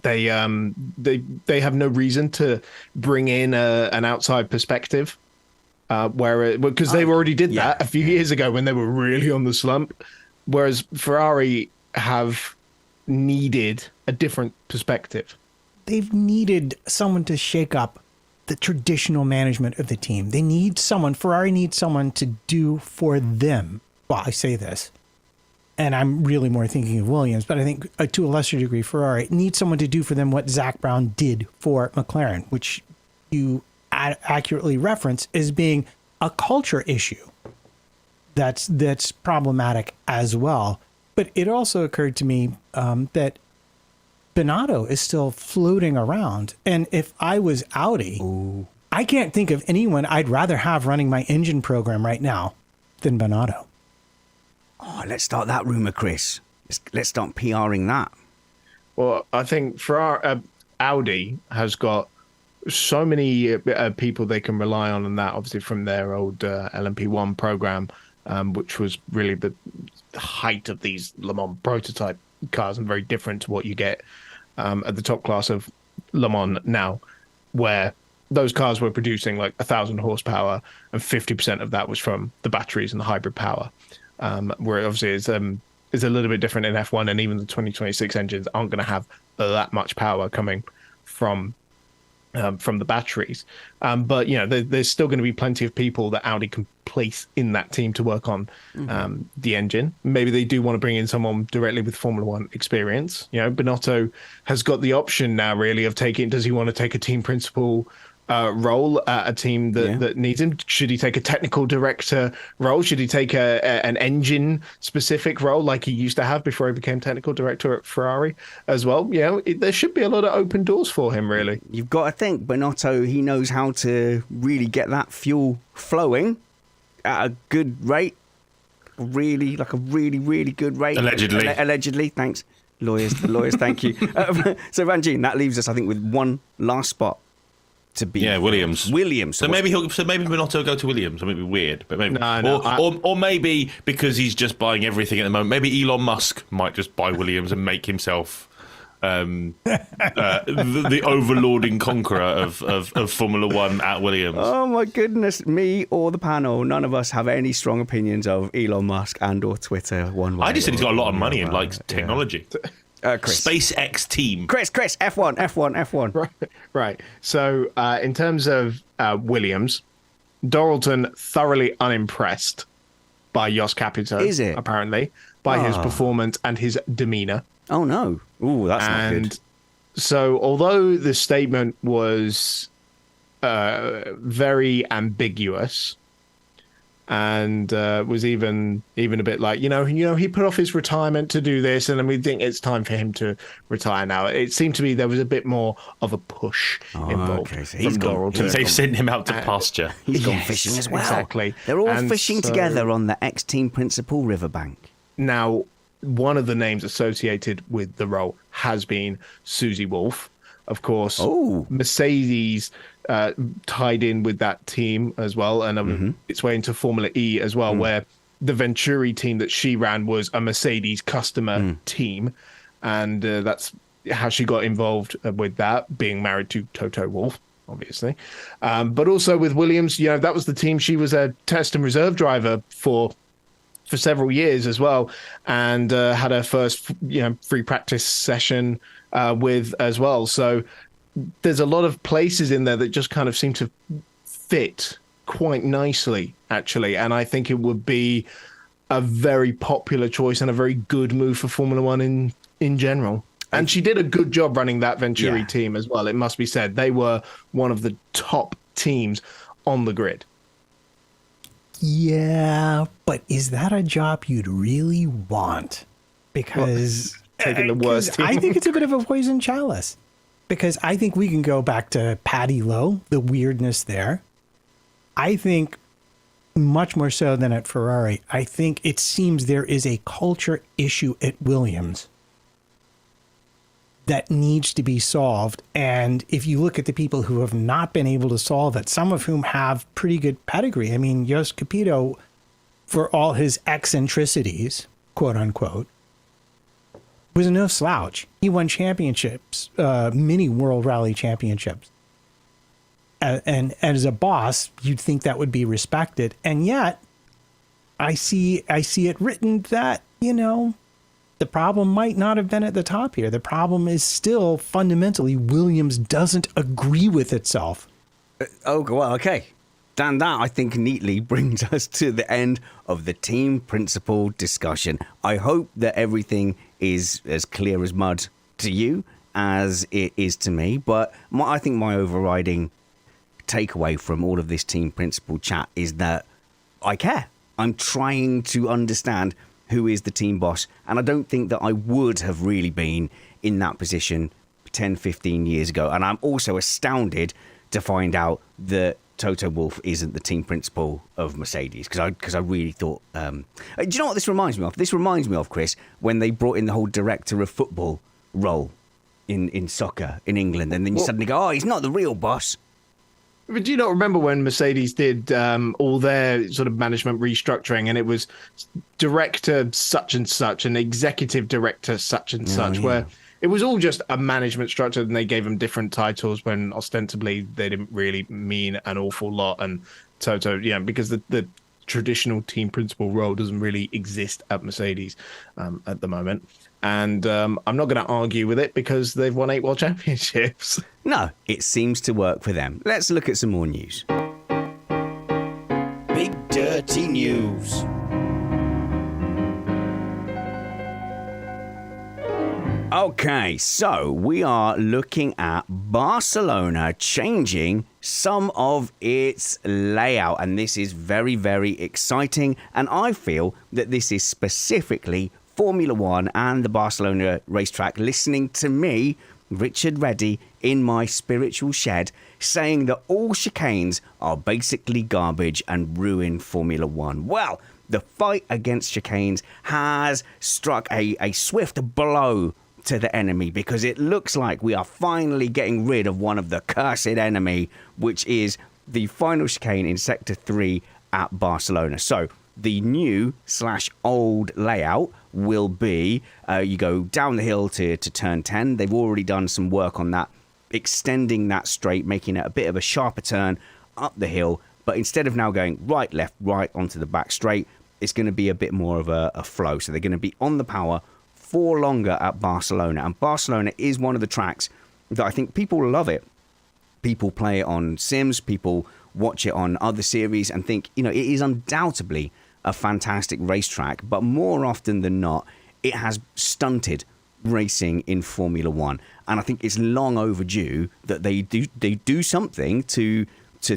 they have no reason to bring in an outside perspective. Because they already did that a few years ago when they were really on the slump, whereas Ferrari have needed a different perspective. They've needed someone to shake up the traditional management of the team. Ferrari needs someone to do for them. Well, I say this, and I'm really more thinking of Williams, but I think to a lesser degree, Ferrari needs someone to do for them what Zak Brown did for McLaren, which you accurately reference as being a culture issue that's problematic as well. But it also occurred to me that Binotto is still floating around, and if I was Audi, I can't think of anyone I'd rather have running my engine program right now than Binotto. Oh, let's start that rumor, Chris. Let's start PRing that. Well, I think Audi has got so many people they can rely on, and that obviously from their old LMP1 program, which was really the height of these Le Mans prototype cars, and very different to what you get at the top class of Le Mans now, where those cars were producing like 1,000 horsepower, and 50% of that was from the batteries and the hybrid power. Where obviously it's a little bit different in F1, and even the 2026 engines aren't going to have that much power coming from the batteries. But there's still going to be plenty of people that Audi can place in that team to work on the engine. Maybe they do want to bring in someone directly with Formula One experience. Binotto has got the option now, really, of does he want to take a team principal role at a team that needs him? Should he take a technical director role? Should he take an engine specific role like he used to have before he became technical director at Ferrari as well? There should be a lot of open doors for him, really. You've got to think Binotto, he knows how to really get that fuel flowing at a good rate, really good rate. Allegedly, thanks. Lawyers, thank you. So Vangeen, that leaves us, I think, with one last spot to be Williams. So maybe Binotto will go to Williams. I mean, it'd be weird, but maybe or maybe because he's just buying everything at the moment. Maybe Elon Musk might just buy Williams and make himself the overlording conqueror of Formula One at Williams. Oh my goodness, me or the panel, none of us have any strong opinions of Elon Musk and or Twitter one way. I just said he's got a lot of money and likes technology. Chris. SpaceX team. Chris, F1. Right. So in terms of Williams, Doralton thoroughly unimpressed by Jos Capito. Is it? Apparently, by his performance and his demeanour. Oh, no. Ooh, that's not good. So although the statement was very ambiguous, and was even a bit like, he put off his retirement to do this, and then we think it's time for him to retire now. It seemed to me there was a bit more of a push involved. Okay, so they've sent him out to pasture. He's gone fishing as well. Exactly. They're all fishing together on the ex-team principal riverbank. Now, one of the names associated with the role has been Susie Wolff. Of course, Mercedes tied in with that team as well, and its way into Formula E as well, where the Venturi team that she ran was a Mercedes customer team, and that's how she got involved with that, being married to Toto Wolff, obviously. But also with Williams, that was the team she was a test and reserve driver for several years as well, and had her first free practice session with as well. So there's a lot of places in there that just kind of seem to fit quite nicely, actually, and I think it would be a very popular choice and a very good move for Formula One in general. And she did a good job running that Venturi team as well, it must be said. They were one of the top teams on the grid. Yeah, but is that a job you'd really want? Because taking the worst team. I think it's a bit of a poison chalice. Because I think we can go back to Paddy Lowe, the weirdness there. I think much more so than at Ferrari, I think it seems there is a culture issue at Williams that needs to be solved. And if you look at the people who have not been able to solve it, some of whom have pretty good pedigree. I mean, Jost Capito, for all his eccentricities, quote unquote, was no slouch. He won championships, many World Rally championships. And as a boss, you'd think that would be respected. And yet, I see it written that, the problem might not have been at the top here. The problem is still fundamentally Williams doesn't agree with itself. Okay. Dan, that I think neatly brings us to the end of the team principle discussion. I hope that everything is as clear as mud to you as it is to me. But I think my overriding takeaway from all of this team principle chat is that I care. I'm trying to understand who is the team boss, and I don't think that I would have really been in that position 10, 15 years ago. And I'm also astounded to find out that Toto Wolff isn't the team principal of Mercedes, because I really thought... do you know what this reminds me of? This reminds me of, Chris, when they brought in the whole director of football role in soccer in England, and then you suddenly go, he's not the real boss. But do you not remember when Mercedes did all their sort of management restructuring, and it was director such and such and executive director such and such, where it was all just a management structure, and they gave them different titles when ostensibly they didn't really mean an awful lot. And Toto, because the traditional team principal role doesn't really exist at Mercedes at the moment. And I'm not going to argue with it because they've won 8 world championships. No, it seems to work for them. Let's look at some more news. Big dirty news. Okay, so we are looking at Barcelona changing some of its layout, and this is very, very exciting. And I feel that this is specifically Formula One and the Barcelona racetrack listening to me, Richard Reddy, in my spiritual shed, saying that all chicanes are basically garbage and ruin Formula One. Well, the fight against chicanes has struck a swift blow to the enemy, because it looks like we are finally getting rid of one of the cursed enemy, which is the final chicane in Sector 3 at Barcelona. So the new / old layout will be you go down the hill to turn 10. They've already done some work on that, extending that straight, making it a bit of a sharper turn up the hill. But instead of now going right, left, right onto the back straight, it's going to be a bit more of a flow. So they're going to be on the power for longer at Barcelona. And Barcelona is one of the tracks that I think people love it. People play it on sims, people watch it on other series and think, it is undoubtedly a fantastic racetrack, but more often than not, it has stunted racing in Formula One. And I think it's long overdue that they do something to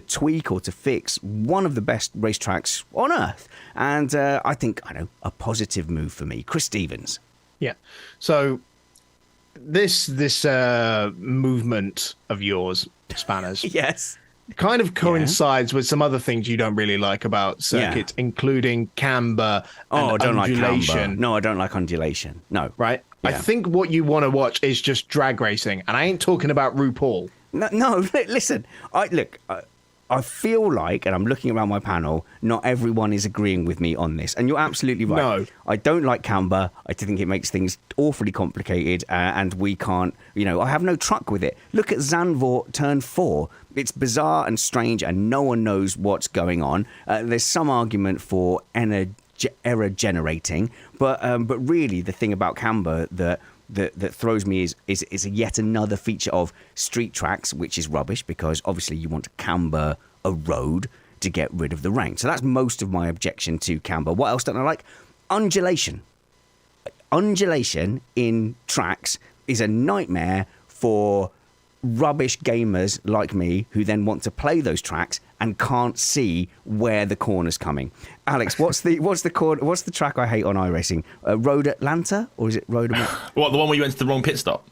tweak or to fix one of the best racetracks on earth. And I think, a positive move for me. Chris Stevens. Yeah. So this movement of yours, Spanners, yes, kind of coincides with some other things you don't really like about circuits, including camber and I don't undulation. like camber. No, I don't like undulation. No. Right? Yeah. I think what you want to watch is just drag racing, and I ain't talking about RuPaul. No, listen. I feel like, and I'm looking around my panel, not everyone is agreeing with me on this. And you're absolutely right. No. I don't like camber. I think it makes things awfully complicated, and we can't, I have no truck with it. Look at Zandvoort Turn 4. It's bizarre and strange, and no one knows what's going on. There's some argument for error generating, but really the thing about camber that throws me is yet another feature of street tracks, which is rubbish because obviously you want to camber a road to get rid of the rain. So that's most of my objection to camber. What else don't I like? Undulation. Undulation in tracks is a nightmare for rubbish gamers like me who then want to play those tracks and can't see where the corner's coming. Alex, what's the track I hate on iRacing? Road Atlanta, or is it Road? What, the one where you went to the wrong pit stop?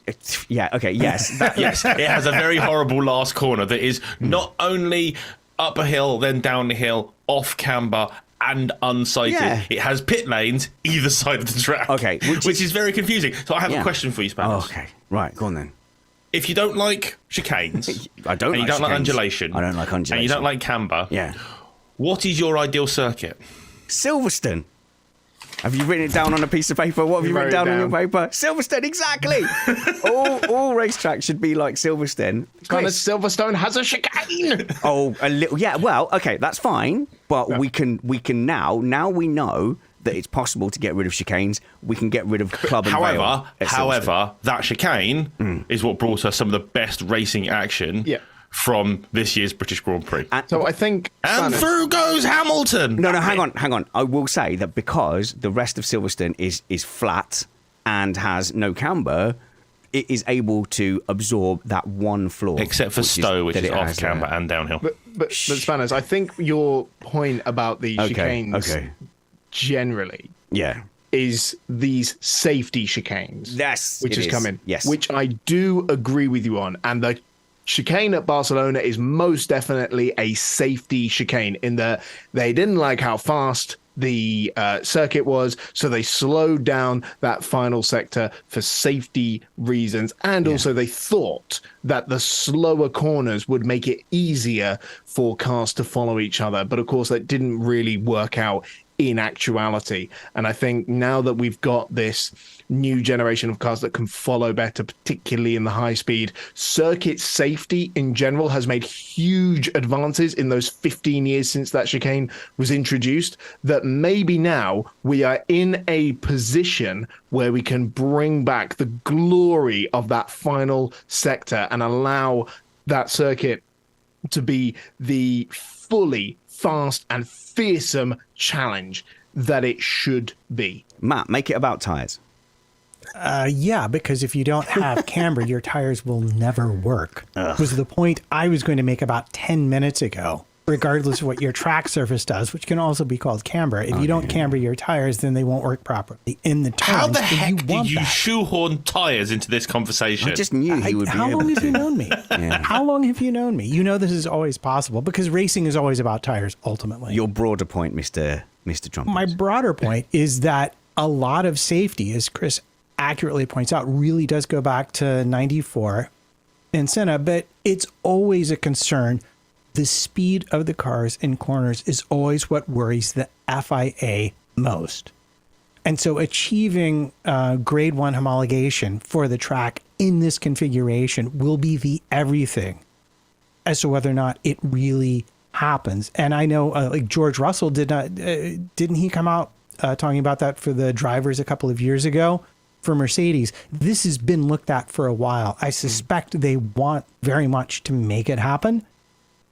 Yeah. Okay. Yes. Yes. It has a very horrible last corner that is not only up a hill, then down the hill, off camber, and unsighted. Yeah. It has pit lanes either side of the track. Okay. Which is very confusing. So I have a question for you, Spanos. Oh, okay. Right. Go on then. If you don't like chicanes, I don't. And you don't like undulation. I don't like undulation. And you don't like camber. Yeah. What is your ideal circuit? Silverstone. Have you written it down on a piece of paper? What have you written down on your paper? Silverstone, exactly. all racetracks should be like Silverstone. Because Silverstone has a chicane. Oh, a little. Yeah. Well, okay, that's fine. But we can now we know that it's possible to get rid of chicanes. We can get rid of club and However, that chicane is what brought us some of the best racing action from this year's British Grand Prix. So I think... And through goes Hamilton! No, hang on. I will say that because the rest of Silverstone is flat and has no camber, it is able to absorb that one flaw. Except for Stowe, which is off camber and downhill. But Spanos, I think your point about the chicanes... generally is these safety chicanes, which has come in, which I do agree with you on. And the chicane at Barcelona is most definitely a safety chicane in that they didn't like how fast the circuit was, so they slowed down that final sector for safety reasons, and also they thought that the slower corners would make it easier for cars to follow each other, but of course that didn't really work out in actuality. And I think now that we've got this new generation of cars that can follow better, particularly in the high speed, circuit safety in general has made huge advances in those 15 years since that chicane was introduced, that maybe now we are in a position where we can bring back the glory of that final sector and allow that circuit to be the fully fast and fearsome challenge that it should be. Matt, make it about tires. Yeah, because if you don't have camber, your tires will never work. Was the point I was going to make about 10 minutes ago. Regardless of what your track surface does, which can also be called camber. If you don't camber your tires, then they won't work properly in the turns. How the heck did you shoehorn tires into this conversation? I just knew he would be How long have you known me? Yeah. How long have you known me? You know this is always possible because racing is always about tires, ultimately. Your broader point, Mr. Trumpets. My broader point is that a lot of safety, as Chris accurately points out, really does go back to 94 in Senna, but it's always a concern. The speed of the cars in corners is always what worries the FIA most. And so achieving grade 1 homologation for the track in this configuration will be the everything as to whether or not it really happens. And I know like George Russell didn't he come out talking about that for the drivers a couple of years ago for Mercedes? This has been looked at for a while. I suspect they want very much to make it happen.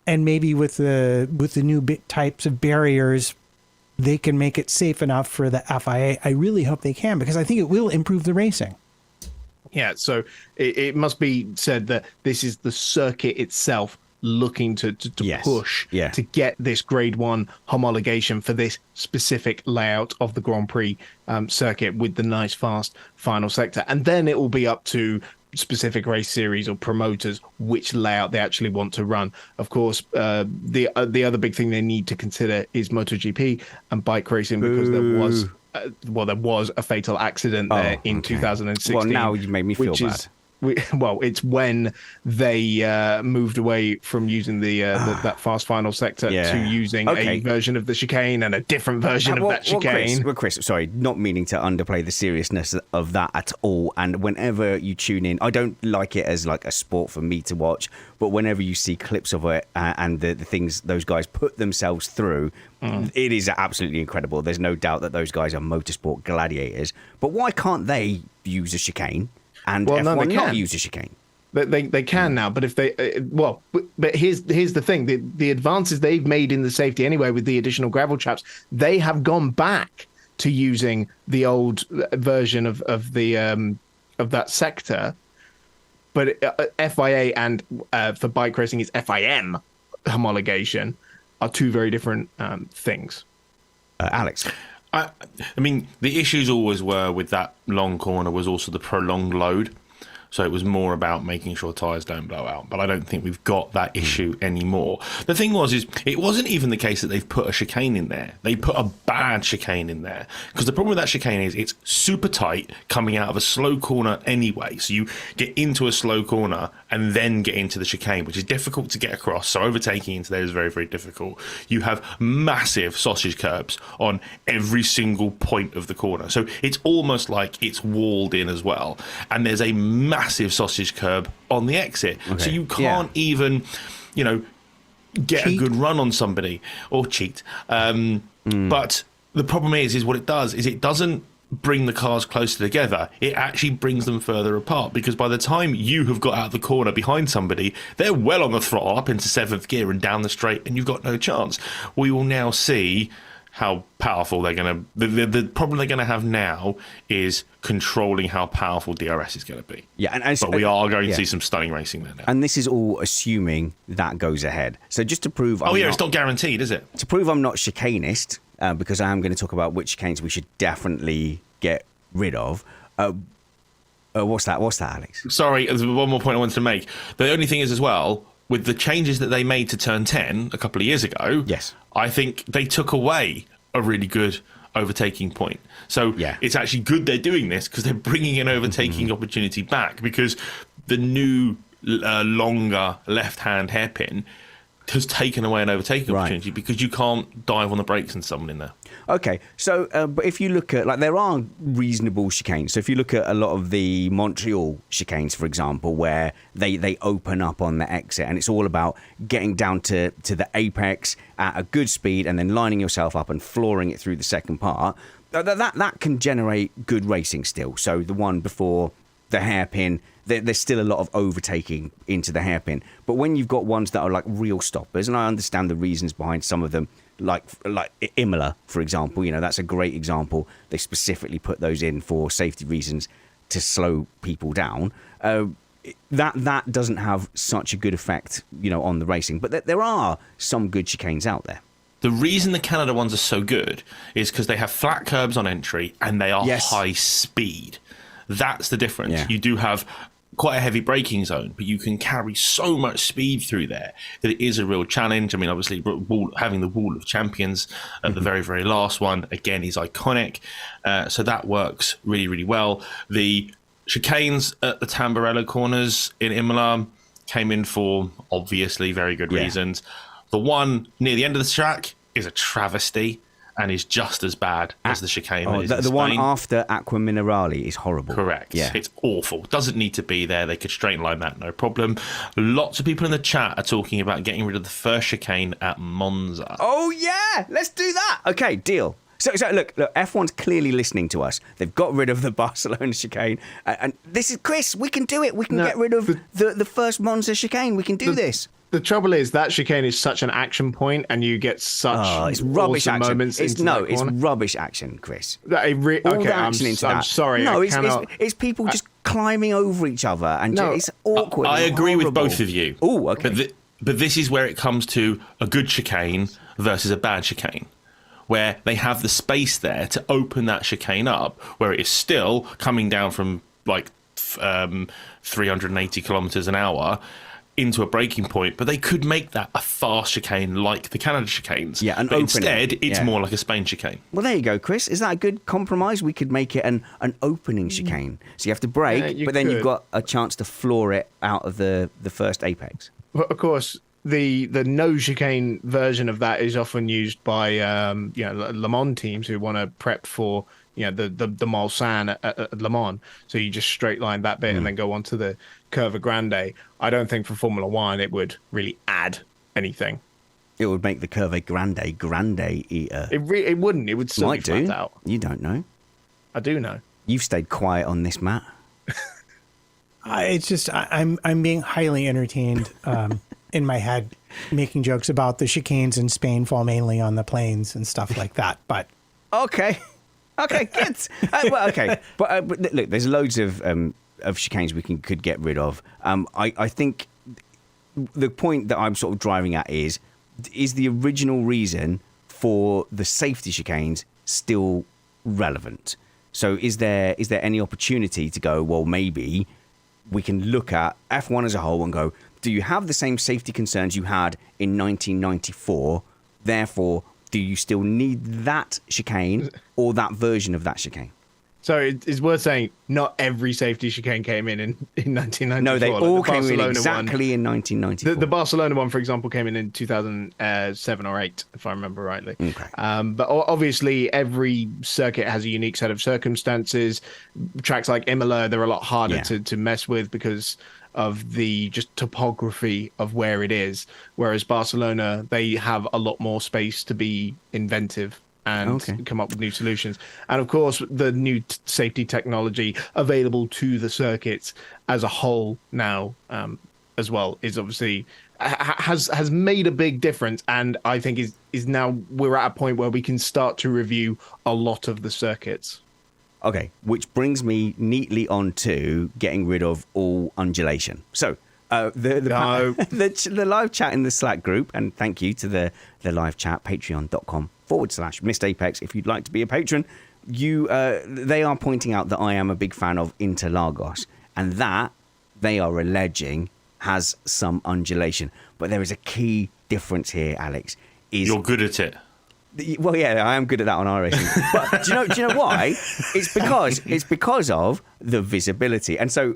And maybe with the new types of barriers, they can make it safe enough for the FIA. I really hope they can, because I think it will improve the racing. Yeah, so it must be said that this is the circuit itself looking to push to get this grade 1 homologation for this specific layout of the Grand Prix circuit with the nice fast final sector. And then it will be up to specific race series or promoters which layout they actually want to run. Of course, the other big thing they need to consider is MotoGP and bike racing, because there was a fatal accident there in 2016. Well, now you made me feel bad. it's when they moved away from using that fast final sector to using a version of the chicane and a different version of that chicane. Chris, sorry, not meaning to underplay the seriousness of that at all. And whenever you tune in, I don't like it as like a sport for me to watch, but whenever you see clips of it and the things those guys put themselves through, it is absolutely incredible. There's no doubt that those guys are motorsport gladiators. But why can't they use a chicane and F1 not use a chicane? They can now, but if they but here's the thing: the advances they've made in the safety anyway with the additional gravel traps, they have gone back to using the old version of that sector. But FIA and for bike racing is FIM homologation are two very different things. Alex. I mean, the issues always were with that long corner was also the prolonged load. So it was more about making sure tyres don't blow out. But I don't think we've got that issue anymore. The thing is it wasn't even the case that they've put a chicane in there. They put a bad chicane in there. Because the problem with that chicane is it's super tight coming out of a slow corner anyway. So you get into a slow corner and then get into the chicane, which is difficult to get across. So overtaking into there is very, very difficult. You have massive sausage curbs on every single point of the corner. So it's almost like it's walled in as well. And there's a massive sausage curb on the exit. Okay. So you can't even, get a good run on somebody or cheat. But the problem is what it does is it doesn't bring the cars closer together. It actually brings them further apart, because by the time you have got out of the corner behind somebody, they're well on the throttle up into 7th gear and down the straight, and you've got no chance. We will now see how powerful they're going to... The problem they're going to have now is controlling how powerful DRS is going to be. Yeah, but we are going to see some stunning racing there now. And this is all assuming that goes ahead. So just to prove... it's not guaranteed, is it? To prove I'm not chicanist, because I am going to talk about which chicanes we should definitely get rid of. What's that, Alex? Sorry, there's one more point I wanted to make. The only thing is as well, with the changes that they made to turn 10 a couple of years ago, yes, I think they took away a really good overtaking point. So it's actually good they're doing this, because they're bringing an overtaking opportunity back, because the new longer left-hand hairpin has taken away an overtaking opportunity, because you can't dive on the brakes and someone in there. Okay, so but if you look at, there are reasonable chicanes. So if you look at a lot of the Montreal chicanes, for example, where they open up on the exit, and it's all about getting down to the apex at a good speed and then lining yourself up and flooring it through the second part, that can generate good racing still. So the one before the hairpin, there's still a lot of overtaking into the hairpin. But when you've got ones that are like real stoppers, and I understand the reasons behind some of them, like Imola, for example, that's a great example. They specifically put those in for safety reasons to slow people down. That doesn't have such a good effect, on the racing. But there are some good chicanes out there. The reason the Canada ones are so good is because they have flat curbs on entry and they are high speed. That's the difference. Yeah. You do have quite a heavy braking zone, but you can carry so much speed through there that it is a real challenge. I mean, obviously, having the Wall of Champions at the very, very last one, again, is iconic. So that works really, really well. The chicanes at the Tamburello corners in Imola came in for, obviously, very good reasons. The one near the end of the track is a travesty and is just as bad as the chicane. The one after Aqua Minerale is horrible. Correct. Yeah. It's awful. Doesn't need to be there. They could straight line that, no problem. Lots of people in the chat are talking about getting rid of the first chicane at Monza. Oh, yeah. Let's do that. Okay, deal. So look, F1's clearly listening to us. They've got rid of the Barcelona chicane. And this is, Chris, we can do it. We can get rid of the first Monza chicane. We can do this. The trouble is that chicane is such an action point, and you get such it's rubbish awesome action. moments. It's rubbish action, Chris. I'm sorry. No, it's people just climbing over each other, and it's awkward. I agree with both of you. Oh, okay. But this is where it comes to a good chicane versus a bad chicane, where they have the space there to open that chicane up, where it is still coming down from 380 kilometers an hour. into a breaking point, but they could make that a fast chicane like the Canada chicanes. Yeah, but instead, it's more like a Spain chicane. Well, there you go, Chris. Is that a good compromise? We could make it an opening chicane. So you have to brake, but then you've got a chance to floor it out of the first apex. But of course, the no chicane version of that is often used by Le Mans teams who want to prep for the Mulsanne at Le Mans. So you just straight line that bit and then go on to the Curva Grande. I don't think for Formula One it would really add anything. It would make the Curva Grande eater. It wouldn't. It would still Might be flat do. out. You don't know. I do know. You've stayed quiet on this, Matt. It's just I'm being highly entertained in my head, making jokes about the chicanes in Spain fall mainly on the plains and stuff like that. But okay, good. But look, there's loads of chicanes we could get rid of. I think the point that I'm sort of driving at is the original reason for the safety chicanes still relevant? So is there any opportunity to go, well, maybe we can look at F1 as a whole and go, do you have the same safety concerns you had in 1994? Therefore, do you still need that chicane or that version of that chicane? So it's worth saying not every safety chicane came in 1994. No, they all came in Barcelona exactly in 1994. The Barcelona one, for example, came in 2007 or 8, if I remember rightly. Okay. But obviously, every circuit has a unique set of circumstances. Tracks like Imola, they're a lot harder to mess with because of the just topography of where it is. Whereas Barcelona, they have a lot more space to be inventive and come up with new solutions. And of course, the new safety technology available to the circuits as a whole now as well is obviously has made a big difference. And I think is now we're at a point where we can start to review a lot of the circuits. Okay, which brings me neatly on to getting rid of all undulation. So the live chat in the Slack group, and thank you to the live chat, patreon.com/Missed Apex. If you'd like to be a patron, they are pointing out that I am a big fan of Interlagos, and that they are alleging has some undulation. But there is a key difference here, Alex. You're good at it. Well, yeah, I am good at that on iRacing. But do you know why? It's because of the visibility. And so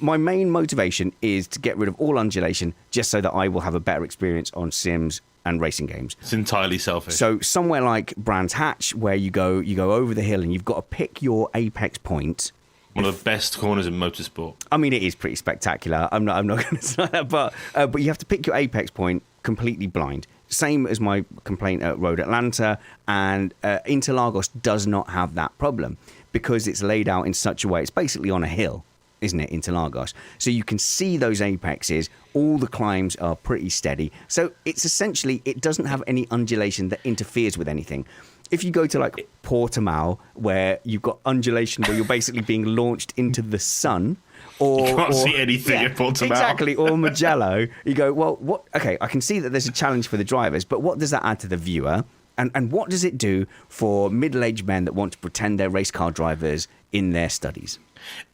my main motivation is to get rid of all undulation just so that I will have a better experience on sims and racing games. It's entirely selfish. So somewhere like Brands Hatch, where you go over the hill and you've got to pick your apex point. One of the best corners in motorsport. I mean, it is pretty spectacular. I'm not going to say that, but you have to pick your apex point completely blind. Same as my complaint at Road Atlanta, and Interlagos does not have that problem because it's laid out in such a way. It's basically on a hill, isn't it, Interlagos? So you can see those apexes. All the climbs are pretty steady. So it's essentially, it doesn't have any undulation that interferes with anything. If you go to like Portimao, where you've got undulation where you're basically being launched into the sun, or you can't see anything at Portimao. Exactly, or Mugello, you go, well, what? Okay, I can see that there's a challenge for the drivers, but what does that add to the viewer? And what does it do for middle-aged men that want to pretend they're race car drivers in their studies?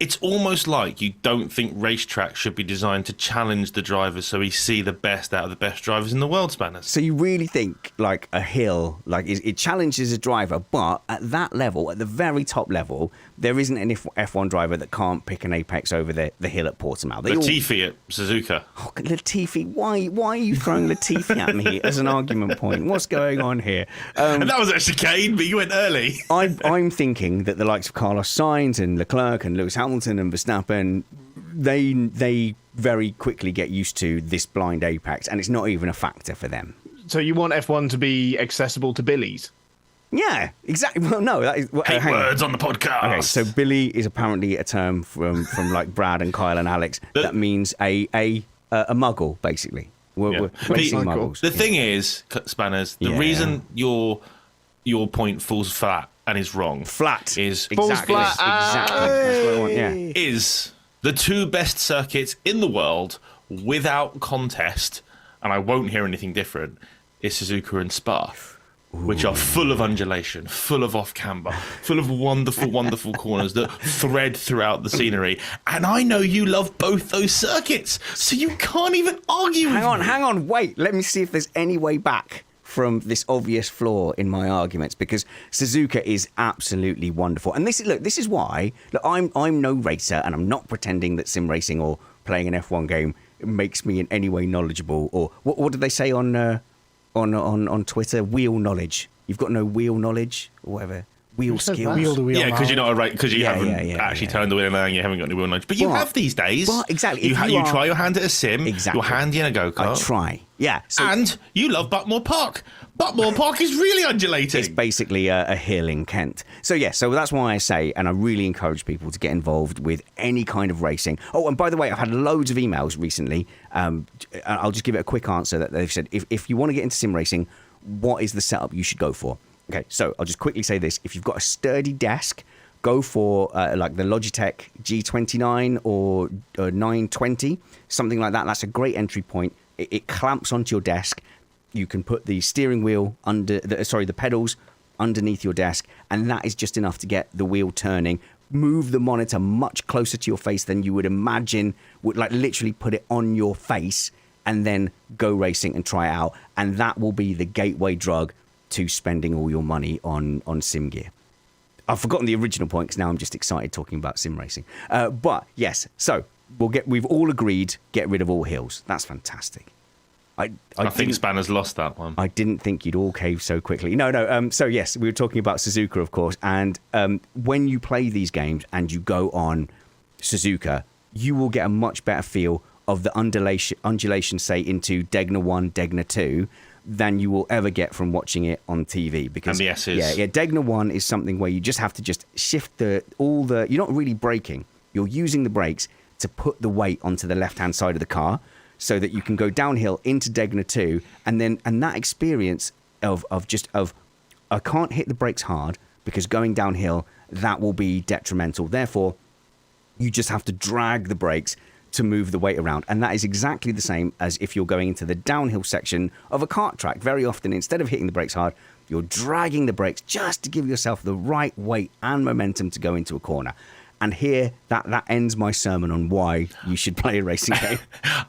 It's almost like you don't think racetracks should be designed to challenge the drivers so we see the best out of the best drivers in the world, Spanners. So you really think like a hill, like it challenges a driver, but at that level, at the very top level, there isn't an F1 driver that can't pick an apex over the hill at Portimao. Latifi at Suzuka. Oh, Latifi, why are you throwing Latifi at me as an argument point? What's going on here? And that was a chicane, but you went early. I'm thinking that the likes of Carlos Sainz and Leclerc and Lewis Hamilton and Verstappen, they very quickly get used to this blind apex, and it's not even a factor for them. So you want F1 to be accessible to billies? Yeah, exactly. Well, no, that is words on the podcast. Okay, so Billy is apparently a term from like Brad and Kyle and Alex that means a muggle, basically. We're racing muggles. The thing is, Spanners, the reason your point falls flat and is wrong. Flat is exactly flat. Exactly. That's what I want. Yeah. Is the two best circuits in the world without contest, and I won't hear anything different, is Suzuka and Spa. which are full of undulation, full of off camber, full of wonderful, wonderful corners that thread throughout the scenery. And I know you love both those circuits, so you can't even argue with me. Hang on, wait. Let me see if there's any way back from this obvious flaw in my arguments, because Suzuka is absolutely wonderful. And this is why I'm no racer, and I'm not pretending that sim racing or playing an F1 game makes me in any way knowledgeable, or what did they say on Twitter? Wheel knowledge. You've got no wheel knowledge or whatever. Wheel skills. Wheel to wheel. Yeah, because you're not because you haven't actually turned the wheel around, you haven't got any wheel knowledge. But you have these days. But exactly. You try your hand at a sim. Exactly. You're handy in a go-kart. I try. Yeah. So and you love Buckmore Park. Buckmore Park is really undulating. it's basically a hill in Kent. So so that's why I say, and I really encourage people to get involved with any kind of racing. Oh, and by the way, I've had loads of emails recently. I'll just give it a quick answer that they've said, if you want to get into sim racing, what is the setup you should go for? Okay, so I'll just quickly say this. If you've got a sturdy desk, go for like the Logitech G29 or 920, something like that. That's a great entry point. It clamps onto your desk. You can put the steering wheel the pedals underneath your desk, and that is just enough to get the wheel turning. Move the monitor much closer to your face than you would imagine. Would like literally put it on your face and then go racing and try it out. And that will be the gateway drug to spending all your money on sim gear. I've forgotten the original point because now I'm just excited talking about sim racing. But yes, so we've all agreed, get rid of all hills. That's fantastic. I think Spanner's lost that one. I didn't think you'd all cave so quickly. No. So yes, we were talking about Suzuka, of course. And when you play these games and you go on Suzuka, you will get a much better feel of the undulation, say, into Degna 1, Degna 2, than you will ever get from watching it on TV. Because, and the S's. Yeah, Degna 1 is something where you just have to just shift you're not really braking. You're using the brakes to put the weight onto the left-hand side of the car so that you can go downhill into Degna 2, and that experience of I can't hit the brakes hard because going downhill, that will be detrimental. Therefore, you just have to drag the brakes to move the weight around. And that is exactly the same as if you're going into the downhill section of a kart track. Very often, instead of hitting the brakes hard, you're dragging the brakes just to give yourself the right weight and momentum to go into a corner. And here, that ends my sermon on why you should play a racing game.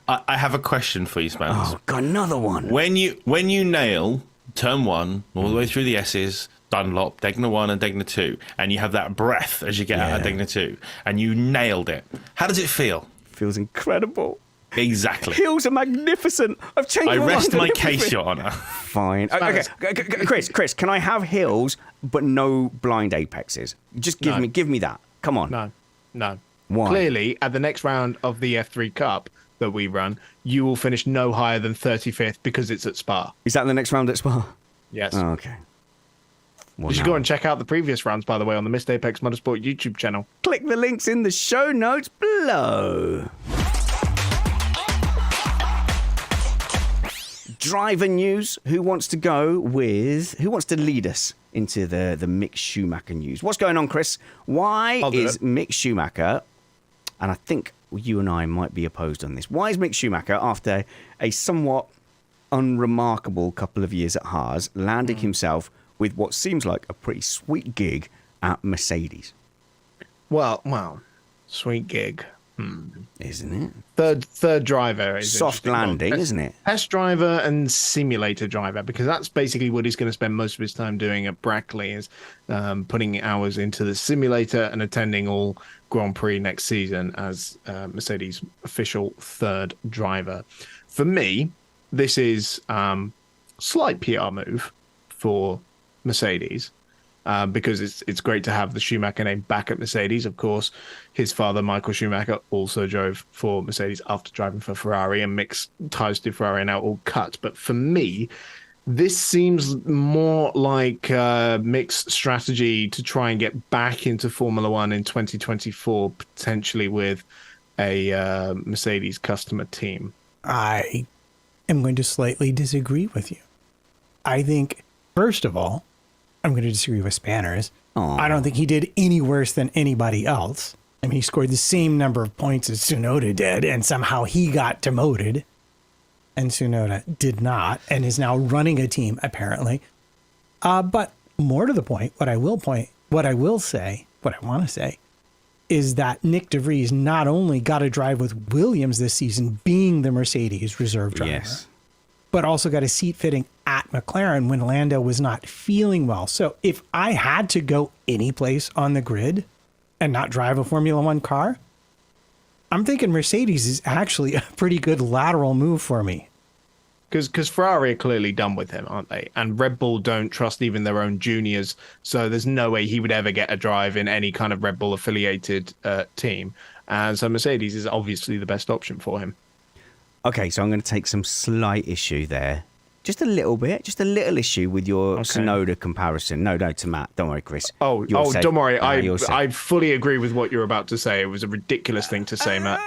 I have a question for you, Spans. Oh, got another one. When you nail turn 1 all the way through the S's, Dunlop, Degna 1 and Degna 2, and you have that breath as you get out of Degna 2, and you nailed it, how does it feel? Feels incredible. Exactly. Hills are magnificent. I've changed my mind. I rest my case, Your Honour. Fine. Okay, Chris, can I have hills but no blind apexes? Just give me that. Come on. No. Why? Clearly, at the next round of the F3 Cup that we run, you will finish no higher than 35th because it's at Spa. Is that the next round at Spa? Yes. Oh, okay. Well, you should go and check out the previous rounds, by the way, on the Missed Apex Motorsport YouTube channel. Click the links in the show notes below. Driver news. Who wants to lead us into the Mick Schumacher news? What's going on, Chris? Why is Mick Schumacher, and I think you and I might be opposed on this, why is Mick Schumacher, after a somewhat unremarkable couple of years at Haas, landing himself with what seems like a pretty sweet gig at Mercedes? Well, sweet gig. Isn't it? Third driver. Is soft landing, isn't it? Test driver and simulator driver, because that's basically what he's going to spend most of his time doing at Brackley, is putting hours into the simulator and attending all Grand Prix next season as Mercedes' official third driver. For me, this is slight PR move for Mercedes. Because it's great to have the Schumacher name back at Mercedes. Of course, his father, Michael Schumacher, also drove for Mercedes after driving for Ferrari, and Mick's ties to Ferrari are now all cut. But for me, this seems more like Mick's strategy to try and get back into Formula One in 2024, potentially with a Mercedes customer team. I am going to slightly disagree with you. I think, first of all, I'm going to disagree with Spanners. I don't think he did any worse than anybody else. I mean, he scored the same number of points as Tsunoda did, and somehow he got demoted, and Tsunoda did not, and is now running a team, apparently. But more to the point, what I want to say is that Nick DeVries not only got a drive with Williams this season, being the Mercedes reserve driver, but also got a seat fitting at McLaren when Lando was not feeling well. So if I had to go any place on the grid and not drive a Formula One car, I'm thinking Mercedes is actually a pretty good lateral move for me. Because Ferrari are clearly done with him, aren't they? And Red Bull don't trust even their own juniors, so there's no way he would ever get a drive in any kind of Red Bull affiliated team. And so Mercedes is obviously the best option for him. Okay, so I'm going to take some slight issue there. Just a little bit, just a little issue with your Tsunoda comparison. No, to Matt. Don't worry, Chris. Don't worry. I fully agree with what you're about to say. It was a ridiculous thing to say, Matt.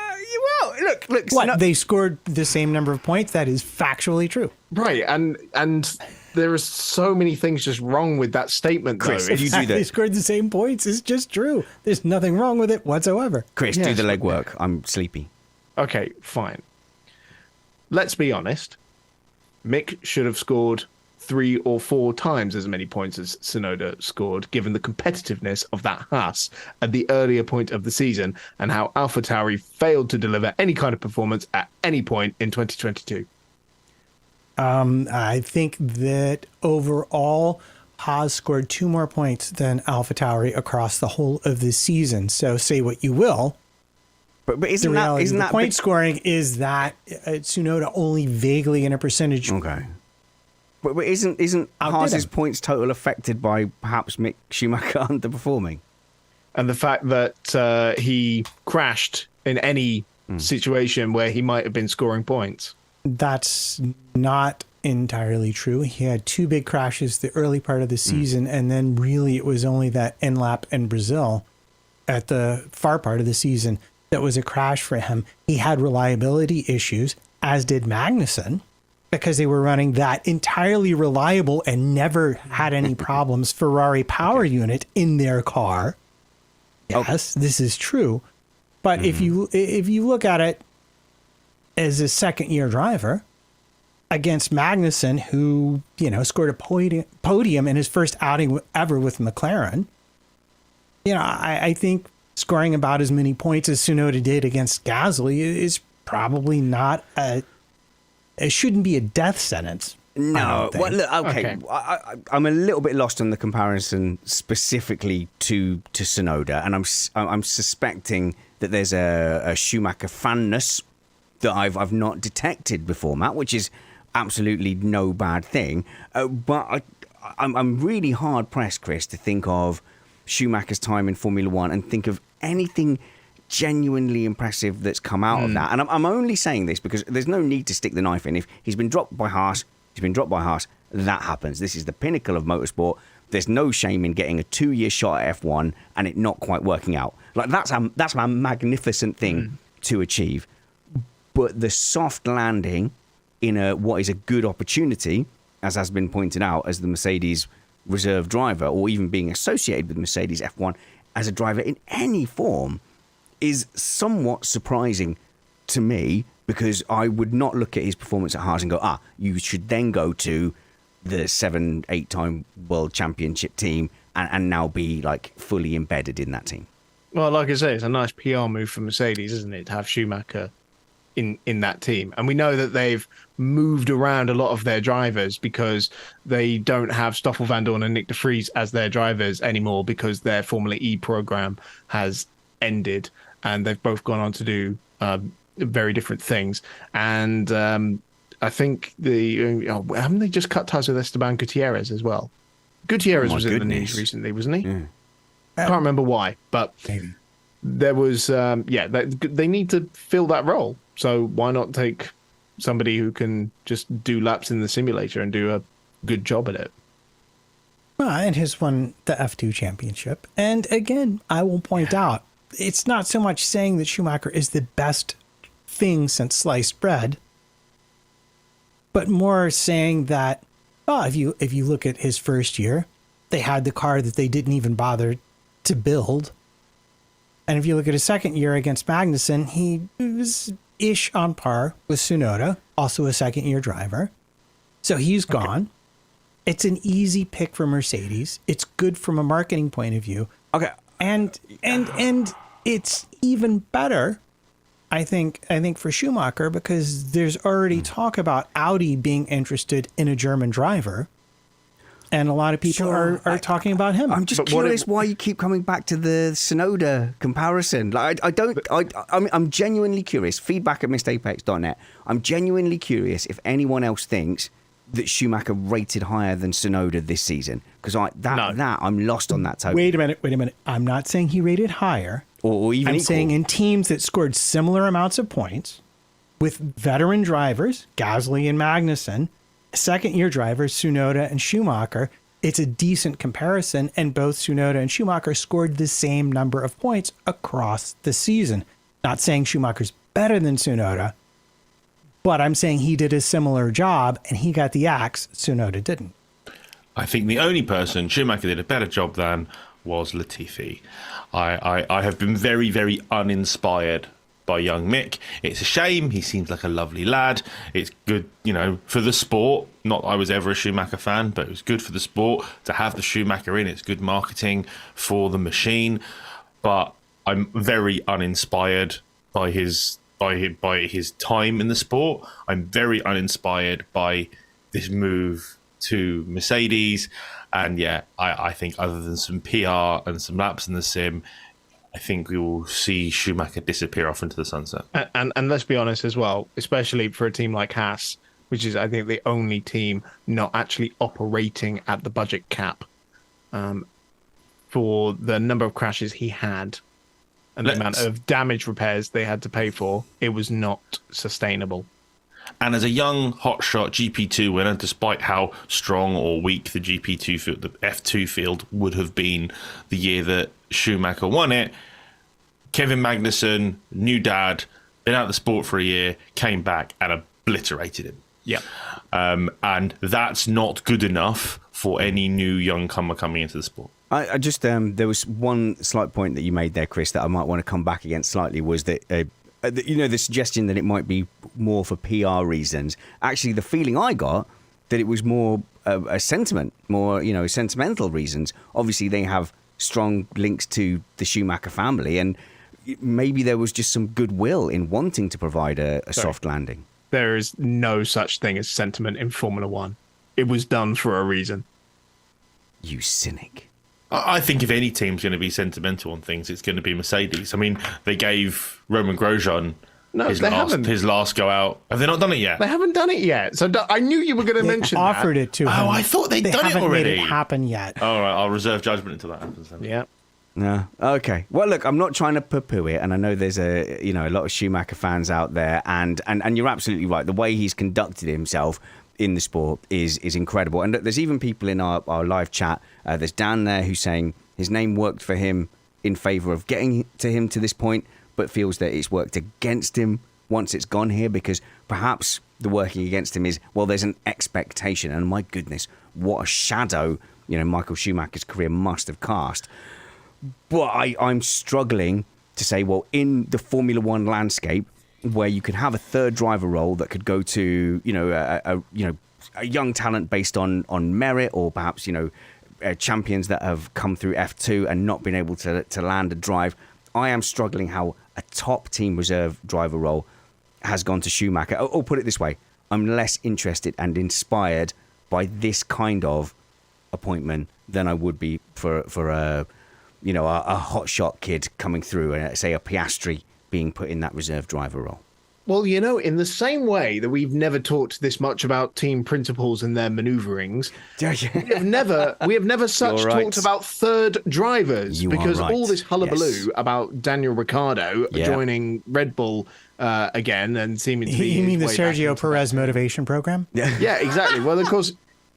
Look. What? They scored the same number of points? That is factually true. Right, and there are so many things just wrong with that statement, Chris, though. if you do that, they scored the same points. It's just true. There's nothing wrong with it whatsoever. Chris, do the legwork. I'm sleepy. Okay, fine. Let's be honest. Mick should have scored 3 or 4 times as many points as Tsunoda scored, given the competitiveness of that Haas at the earlier point of the season and how AlphaTauri failed to deliver any kind of performance at any point in 2022. I think that overall, Haas scored 2 more points than AlphaTauri across the whole of the season. So say what you will. But isn't that point scoring is that Tsunoda only vaguely in a percentage. Okay. But isn't Haas's points total affected by perhaps Mick Schumacher underperforming? And the fact that he crashed in any situation where he might have been scoring points. That's not entirely true. He had 2 big crashes the early part of the season, and then really it was only that end lap in Brazil at the far part of the season that was a crash for him. He had reliability issues, as did Magnussen, because they were running that entirely reliable and never had any problems Ferrari power unit in their car. Yes, this is true. But if you look at it as a second-year driver against Magnussen, who, scored a podium in his first outing ever with McLaren, I think scoring about as many points as Tsunoda did against Gasly is probably not it shouldn't be a death sentence. No, well, look, okay. I'm a little bit lost on the comparison specifically to Tsunoda, and I'm suspecting that there's a Schumacher fanness that I've not detected before, Matt, which is absolutely no bad thing. But I'm really hard pressed, Chris, to think of Schumacher's time in Formula One and think of anything genuinely impressive that's come out of that. And I'm only saying this because there's no need to stick the knife in. If he's been dropped by Haas, that happens. This is the pinnacle of motorsport. There's no shame in getting a 2-year shot at F1 and it not quite working out. Like that's a magnificent thing to achieve. But the soft landing in what is a good opportunity, as has been pointed out, as the Mercedes reserve driver, or even being associated with Mercedes F1 as a driver in any form, is somewhat surprising to me, because I would not look at his performance at Haas and go, you should then go to the 7-8 time world championship team and now be like fully embedded in that team. Well, like I say, it's a nice PR move for Mercedes, isn't it, to have Schumacher in that team. And we know that they've moved around a lot of their drivers because they don't have Stoffel Vandoorne and Nick de Vries as their drivers anymore because their Formula E program has ended. And they've both gone on to do very different things. And I think haven't they just cut ties with Esteban Gutierrez as well? Gutierrez was in the news recently, wasn't he? Yeah. I can't remember why, but maybe there was. They need to fill that role. So why not take somebody who can just do laps in the simulator and do a good job at it? Well, and has won the F2 championship. And again, I will point out, it's not so much saying that Schumacher is the best thing since sliced bread, but more saying that, if you look at his first year, they had the car that they didn't even bother to build. And if you look at his second year against Magnussen, he was ish on par with Tsunoda, also a second year driver. So he's gone. It's an easy pick for Mercedes. It's good from a marketing point of view. Okay. And it's even better, I think for Schumacher, because there's already talk about Audi being interested in a German driver. And a lot of people are talking about him. I'm just curious why you keep coming back to the Tsunoda comparison. Like, I'm genuinely curious. Feedback at missedapex.net. I'm genuinely curious if anyone else thinks that Schumacher rated higher than Tsunoda this season. Because I'm lost on that topic. Wait a minute. I'm not saying he rated higher. Or even I'm equal. saying in teams that scored similar amounts of points with veteran drivers, Gasly and Magnussen, second-year drivers, Tsunoda and Schumacher, it's a decent comparison, and both Tsunoda and Schumacher scored the same number of points across the season. Not saying Schumacher's better than Tsunoda, but I'm saying he did a similar job, and he got the axe, Tsunoda didn't. I think the only person Schumacher did a better job than was Latifi. I have been very, very uninspired by young Mick. It's a shame. He seems like a lovely lad. It's good, for the sport. Not that I was ever a Schumacher fan, but it was good for the sport to have the Schumacher in. It's good marketing for the machine. But I'm very uninspired by his time in the sport. I'm very uninspired by this move to Mercedes. And yeah, I think other than some PR and some laps in the sim, I think we will see Schumacher disappear off into the sunset. And let's be honest as well, especially for a team like Haas, which is, I think, the only team not actually operating at the budget cap, for the number of crashes he had and the amount of damage repairs they had to pay for, it was not sustainable. And as a young hotshot GP2 winner, despite how strong or weak the GP2 field, the F2 field would have been the year that Schumacher won it, Kevin Magnussen, new dad, been out of the sport for a year, came back and obliterated him. Yeah. And that's not good enough for any new young comer coming into the sport. I just there was one slight point that you made there, Chris, that I might want to come back against slightly, was that the suggestion that it might be more for PR reasons. Actually, the feeling I got that it was more a sentiment, more sentimental reasons. Obviously, they have strong links to the Schumacher family, and maybe there was just some goodwill in wanting to provide a soft landing. There is no such thing as sentiment in Formula One. It was done for a reason. You cynic. I think if any team's going to be sentimental on things, it's going to be Mercedes. I mean, they gave Roman Grosjean his last go out. Have they not done it yet? They haven't done it yet. So I knew you were going to mention that. They offered it to him. Oh, I thought they'd done it already. They haven't made it happen yet. All right, I'll reserve judgment until that happens then. Yeah. No. Okay. Well, look, I'm not trying to poo-poo it, and I know there's a lot of Schumacher fans out there, and you're absolutely right. The way he's conducted himself in the sport is incredible. And there's even people in our live chat. There's Dan there who's saying his name worked for him in favour of getting to him to this point, but feels that it's worked against him once it's gone here, because perhaps the working against him is, well, there's an expectation, and my goodness, what a shadow Michael Schumacher's career must have cast. But I'm struggling to say, well, in the Formula One landscape, where you could have a third driver role that could go to a young talent based on merit, or perhaps champions that have come through F2 and not been able to land a drive. I am struggling how a top team reserve driver role has gone to Schumacher. Or put it this way, I'm less interested and inspired by this kind of appointment than I would be for a hotshot kid coming through, and say a Piastri being put in that reserve driver role. Well, in the same way that we've never talked this much about team principals and their maneuverings, we have never such talked about third drivers, because all this hullabaloo about Daniel Ricciardo joining Red Bull again and seeming to be. You mean the Sergio Perez motivation program? Yeah, exactly. Well, of course,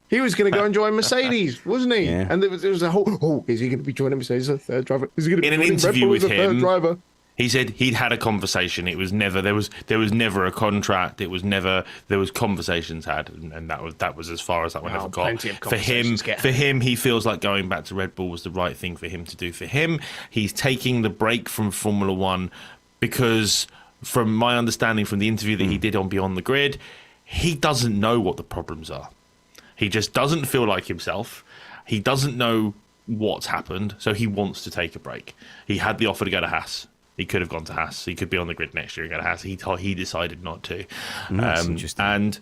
he was going to go and join Mercedes, wasn't he? Yeah. And there was a whole, is he going to be joining Mercedes as a third driver? Is he going to be joining Red Bull as a third driver? He said he'd had a conversation. It was never there was never a contract. It was never there was conversations had, and that was as far as that one ever got. For him, he feels like going back to Red Bull was the right thing for him to do. For him, he's taking the break from Formula One because, from my understanding from the interview that he did on Beyond the Grid, he doesn't know what the problems are. He just doesn't feel like himself. He doesn't know what's happened, so he wants to take a break. He had the offer to go to Haas. He could have gone to Haas. He could be on the grid next year and go to Haas. He decided not to. That's interesting.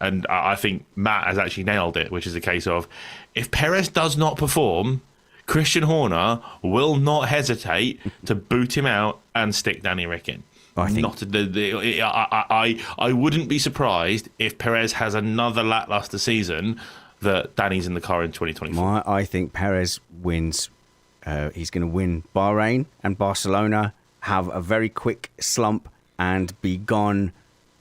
And I think Matt has actually nailed it, which is a case of if Perez does not perform, Christian Horner will not hesitate to boot him out and stick Danny Rick in. I wouldn't be surprised if Perez has another lackluster season that Danny's in the car in 2024. I think Perez wins. He's going to win Bahrain and Barcelona, have a very quick slump, and be gone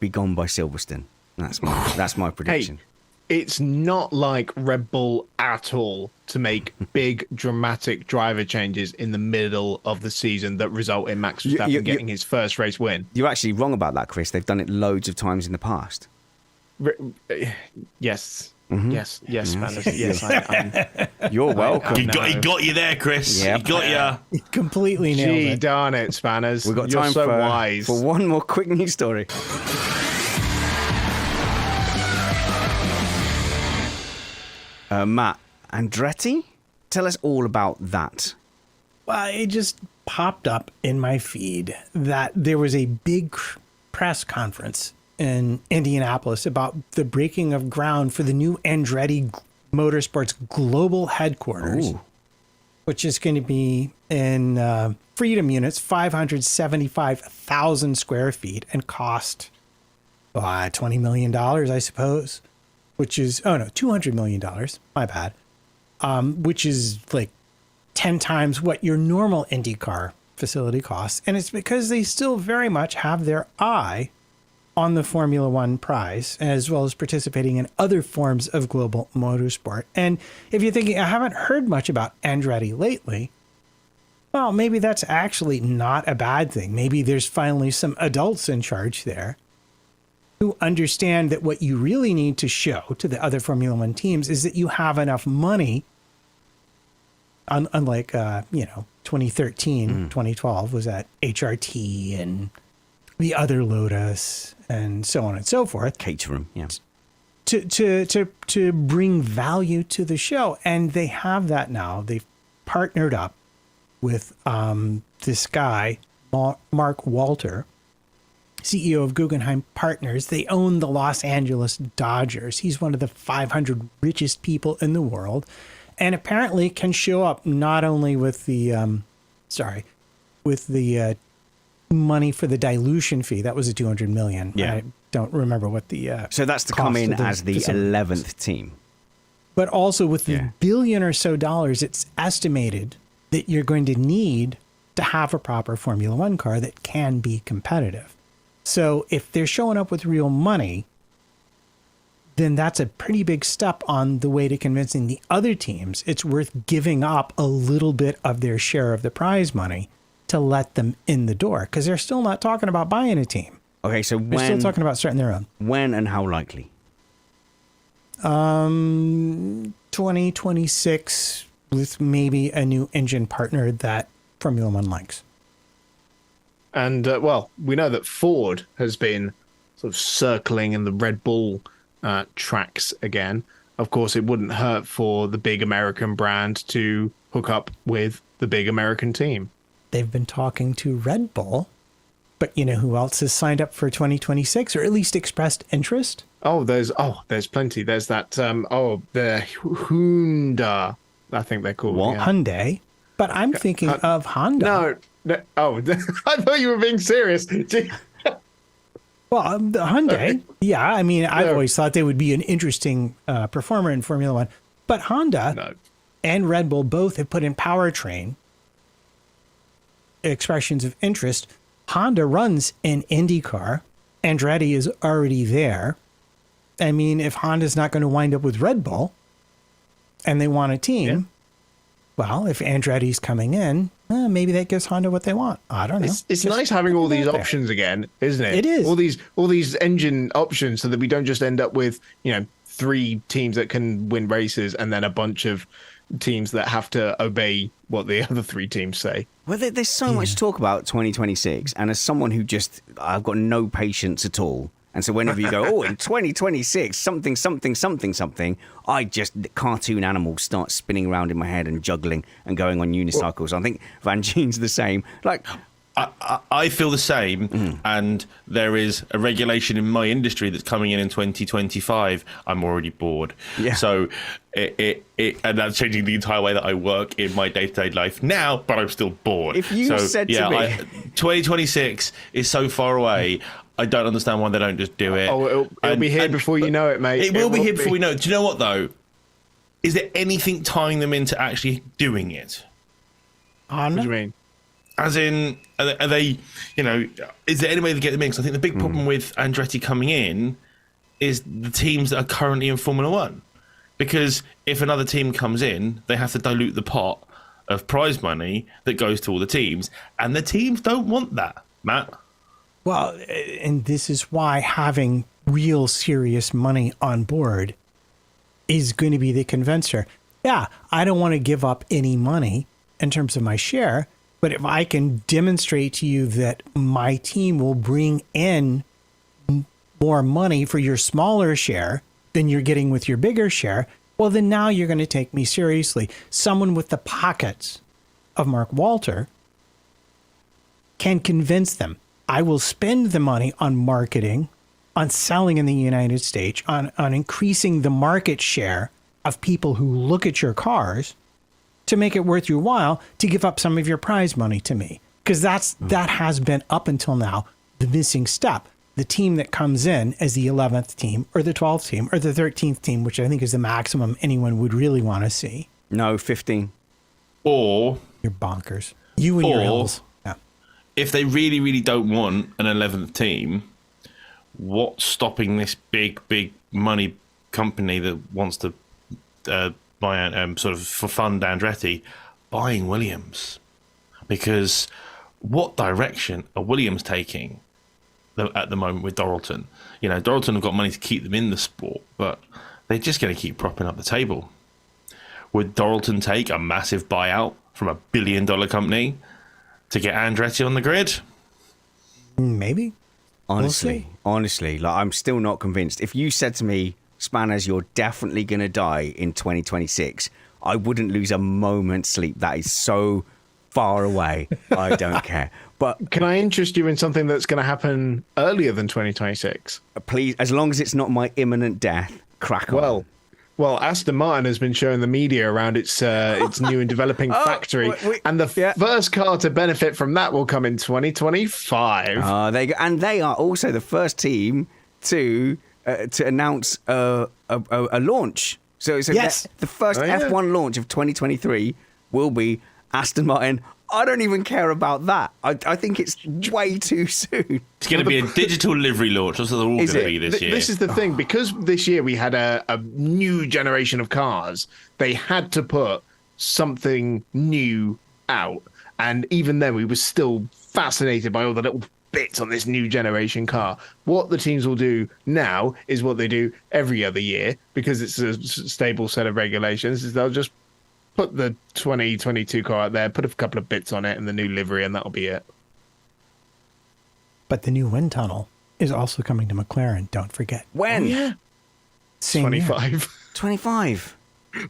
by Silverstone. That's my prediction. Hey, it's not like Red Bull at all to make big, dramatic driver changes in the middle of the season that result in Max Verstappen getting his first race win. You're actually wrong about that, Chris. They've done it loads of times in the past. Yes. Mm-hmm. Yes, Spanners. Yes, You're welcome. He got you there, Chris. Yep. He got you. Completely nailed Gee, it. darn it, Spanners. We've got You're time so wise. for one more quick news story. Matt, Andretti? Tell us all about that. Well, it just popped up in my feed that there was a big press conference in Indianapolis about the breaking of ground for the new Andretti Motorsports global headquarters, which is going to be in Freedom Units, 575,000 square feet, and cost $20 million, I suppose, which is, $200 million, my bad, which is like 10 times what your normal IndyCar facility costs. And it's because they still very much have their eye on the Formula One prize, as well as participating in other forms of global motorsport. And if you're thinking, I haven't heard much about Andretti lately, well, maybe that's actually not a bad thing. Maybe there's finally some adults in charge there who understand that what you really need to show to the other Formula One teams is that you have enough money. Unlike, 2013, 2012 was at HRT and the other Lotus and so on and so forth. Caterham, yeah. To bring value to the show. And they have that now. They've partnered up with this guy, Mark Walter, CEO of Guggenheim Partners. They own the Los Angeles Dodgers. He's one of the 500 richest people in the world, and apparently can show up not only with the money for the dilution fee. That was a $200 million. Yeah. I don't remember what the so that's to come in as the 11th team. But also with the billion or so dollars, it's estimated that you're going to need to have a proper Formula One car that can be competitive. So if they're showing up with real money, then that's a pretty big step on the way to convincing the other teams it's worth giving up a little bit of their share of the prize money to let them in the door, because they're still not talking about buying a team. Okay, so they're still talking about starting their own. When and how likely? 2026 with maybe a new engine partner that Formula One likes. And, we know that Ford has been sort of circling in the Red Bull tracks again. Of course, it wouldn't hurt for the big American brand to hook up with the big American team. They've been talking to Red Bull, but you know who else has signed up for 2026 or at least expressed interest? There's plenty. There's that, the Honda, I think they're called. What? Yeah. Hyundai. But I'm thinking of Honda. No. I thought you were being serious. Well, the Hyundai, yeah. I mean, I've always thought they would be an interesting performer in Formula One. But Honda and Red Bull both have put in powertrain expressions of interest. Honda runs in IndyCar. Andretti is already there. I mean, if Honda's not going to wind up with Red Bull and they want a team, well, if Andretti's coming in, maybe that gives Honda what they want. I don't know. It's nice having all these options again, isn't it? It is. All these engine options so that we don't just end up with, 3 teams that can win races and then a bunch of teams that have to obey what the other 3 teams say. Well, there's so much talk about 2026, and as someone who I've got no patience at all And so whenever you go, oh, in 2026, something, cartoon animals start spinning around in my head and juggling and going on unicycles. I think Vangeen's the same. Like, I feel the same, and there is a regulation in my industry that's coming in 2025. I'm already bored. Yeah. So and that's changing the entire way that I work in my day-to-day life now, but I'm still bored. If you said to me... 2026 is so far away, I don't understand why they don't just do it. Oh, it'll be here before you know it, mate. It will be here before we know it. Do you know what, though? Is there anything tying them into actually doing it? What do you mean? As in, are they, is there any way to get them in? Because I think the big problem with Andretti coming in is the teams that are currently in Formula One. Because if another team comes in, they have to dilute the pot of prize money that goes to all the teams. And the teams don't want that, Matt. Well, and this is why having real serious money on board is going to be the convincer. Yeah, I don't want to give up any money in terms of my share, but if I can demonstrate to you that my team will bring in more money for your smaller share than you're getting with your bigger share, well, then now you're going to take me seriously. Someone with the pockets of Mark Walter can convince them. I will spend the money on marketing, on selling in the United States, on increasing the market share of people who look at your cars to make it worth your while to give up some of your prize money to me. Because that has been up until now the missing step. The team that comes in as the 11th team or the 12th team or the 13th team, which I think is the maximum anyone would really want to see. No, 15. Or... You're bonkers. You and your ills. Yeah. If they really, really don't want an 11th team, what's stopping this big money company that wants to buy sort of for fund Andretti buying Williams? Because what direction are Williams taking at the moment with Doralton? Doralton have got money to keep them in the sport, but they're just going to keep propping up the table. Would Doralton take a massive buyout from $1 billion company to get Andretti on the grid? Maybe. Honestly, like, I'm still not convinced. If you said to me, Spanners, you're definitely going to die in 2026, I wouldn't lose a moment's sleep. That is so far away. I don't care. But can I interest you in something that's going to happen earlier than 2026? Please, as long as it's not my imminent death, crack on. Well, Aston Martin has been showing the media around its new and developing factory, and the first car to benefit from that will come in 2025. There you go. And they are also the first team to announce a launch. So yes, the first F1 launch of 2023 will be Aston Martin. I don't even care about that. I think it's way too soon. It's going to be a digital livery launch. That's what they're all going to be this year. This is the thing. Because this year we had a new generation of cars, they had to put something new out. And even then, we were still fascinated by all the little bits on this new generation car. What the teams will do now is what they do every other year, because it's a stable set of regulations, is they'll just put the 2022 car out there, put a couple of bits on it and the new livery, and that'll be it. But the new wind tunnel is also coming to McLaren. Don't forget. When? Oh, yeah. Same 25. Year. 25.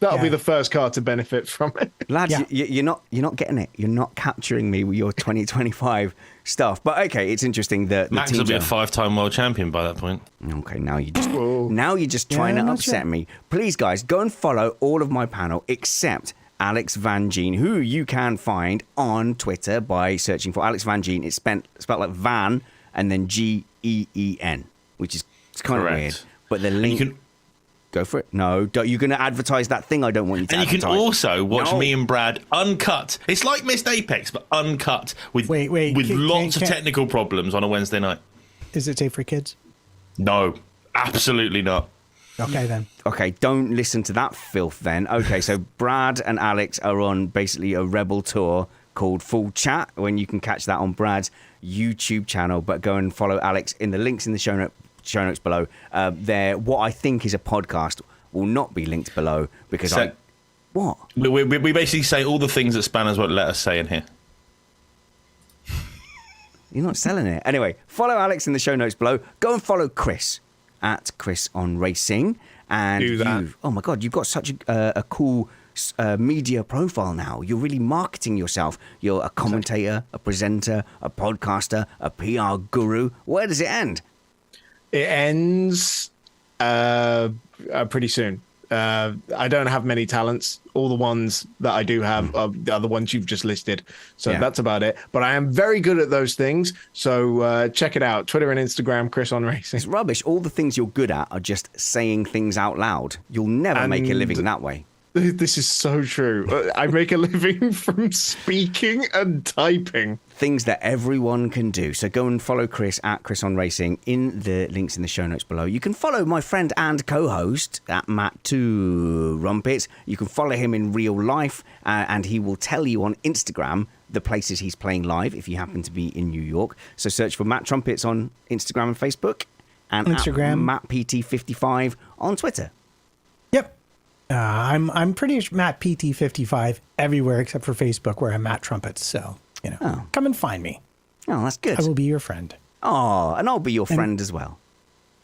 That'll be the first car to benefit from it. Lads, you're not getting it. You're not capturing me with your 2025 stuff. But okay, it's interesting that Max will be a 5-time world champion by that point. Okay, now you're just trying to upset me. Please, guys, go and follow all of my panel except Alex Vangeen, who you can find on Twitter by searching for Alex Vangeen. It's spelled like Van and then Geen, which is kind of weird. But the link... Go for it. No, you're going to advertise that thing I don't want you to advertise. And you can also watch me and Brad uncut. It's like Missed Apex, but uncut with lots of technical problems on a Wednesday night. Is it safe for kids? No, absolutely not. Okay, then. Okay, don't listen to that filth then. Okay, so Brad and Alex are on basically a rebel tour called Full Chat, when you can catch that on Brad's YouTube channel. But go and follow Alex in the links in the show notes below. What I think is a podcast will not be linked below because what? We basically say all the things that Spanners won't let us say in here. You're not selling it. Anyway, follow Alex in the show notes below. Go and follow Chris at Chris on Racing. And Do that. oh my God, you've got such a cool media profile now. You're really marketing yourself. You're a commentator, a presenter, a podcaster, a PR guru. Where does it end? It ends pretty soon. I don't have many talents. All the ones that I do have are the ones you've just listed. So that's about it. But I am very good at those things. So check it out. Twitter and Instagram, Chris on Racing. It's rubbish. All the things you're good at are just saying things out loud. You'll never make a living that way. This is so true. I make a living from speaking and typing. Things that everyone can do. So go and follow Chris at Chris on Racing in the links in the show notes below. You can follow my friend and co-host at Trumpets. You can follow him in real life, and he will tell you on Instagram the places he's playing live if you happen to be in New York. So search for Matt Trumpets on Instagram and Facebook, and Instagram. at MattPT55 on Twitter. Yep. I'm pretty sure Matt PT55 everywhere except for Facebook, where I'm Matt Trumpets. So, come and find me. Oh, that's good. I will be your friend. Oh, and I'll be your friend as well.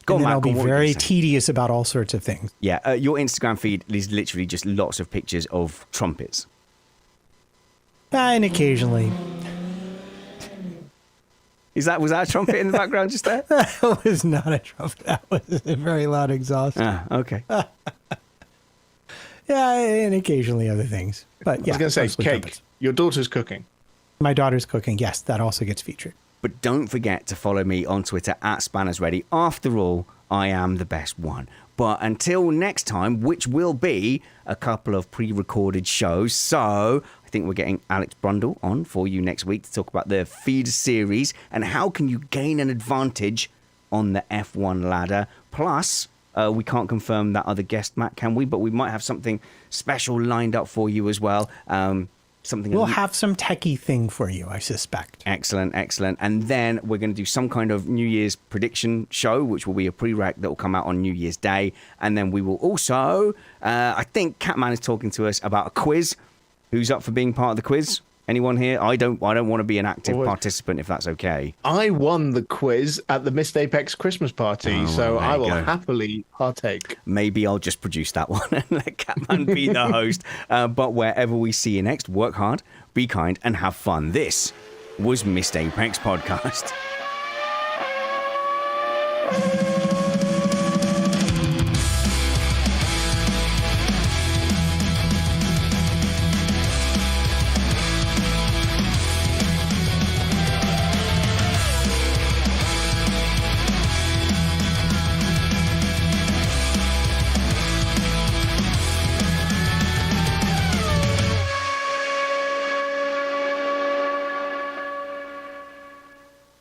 Go on, And then Matt, I'll be what were you very saying? tedious about all sorts of things. Yeah, your Instagram feed is literally just lots of pictures of trumpets. And occasionally. Was that a trumpet in the background just there? That was not a trumpet. That was a very loud exhaust. Okay. Yeah, and occasionally other things. But yeah, I was going to say, mostly cake. trumpets. Your daughter's cooking. My daughter's cooking. Yes, that also gets featured. But don't forget to follow me on Twitter at SpannersReady. After all, I am the best one. But until next time, which will be a couple of pre-recorded shows. So I think we're getting Alex Brundle on for you next week to talk about the feed series and how can you gain an advantage on the F1 ladder. Plus, we can't confirm that other guest, Matt, can we? But we might have something special lined up for you as well. We'll have some techie thing for you, I suspect. Excellent. And then we're going to do some kind of New Year's prediction show, which will be a prereq that will come out on New Year's Day. And then we will also, I think Catman is talking to us about a quiz. Who's up for being part of the quiz? Anyone here? I don't want to be an active participant if that's okay. I won the quiz at the Missed Apex Christmas party, so I will happily partake. Maybe I'll just produce that one and let Catman be the host. But wherever we see you next, work hard, be kind, and have fun. This was Missed Apex Podcast.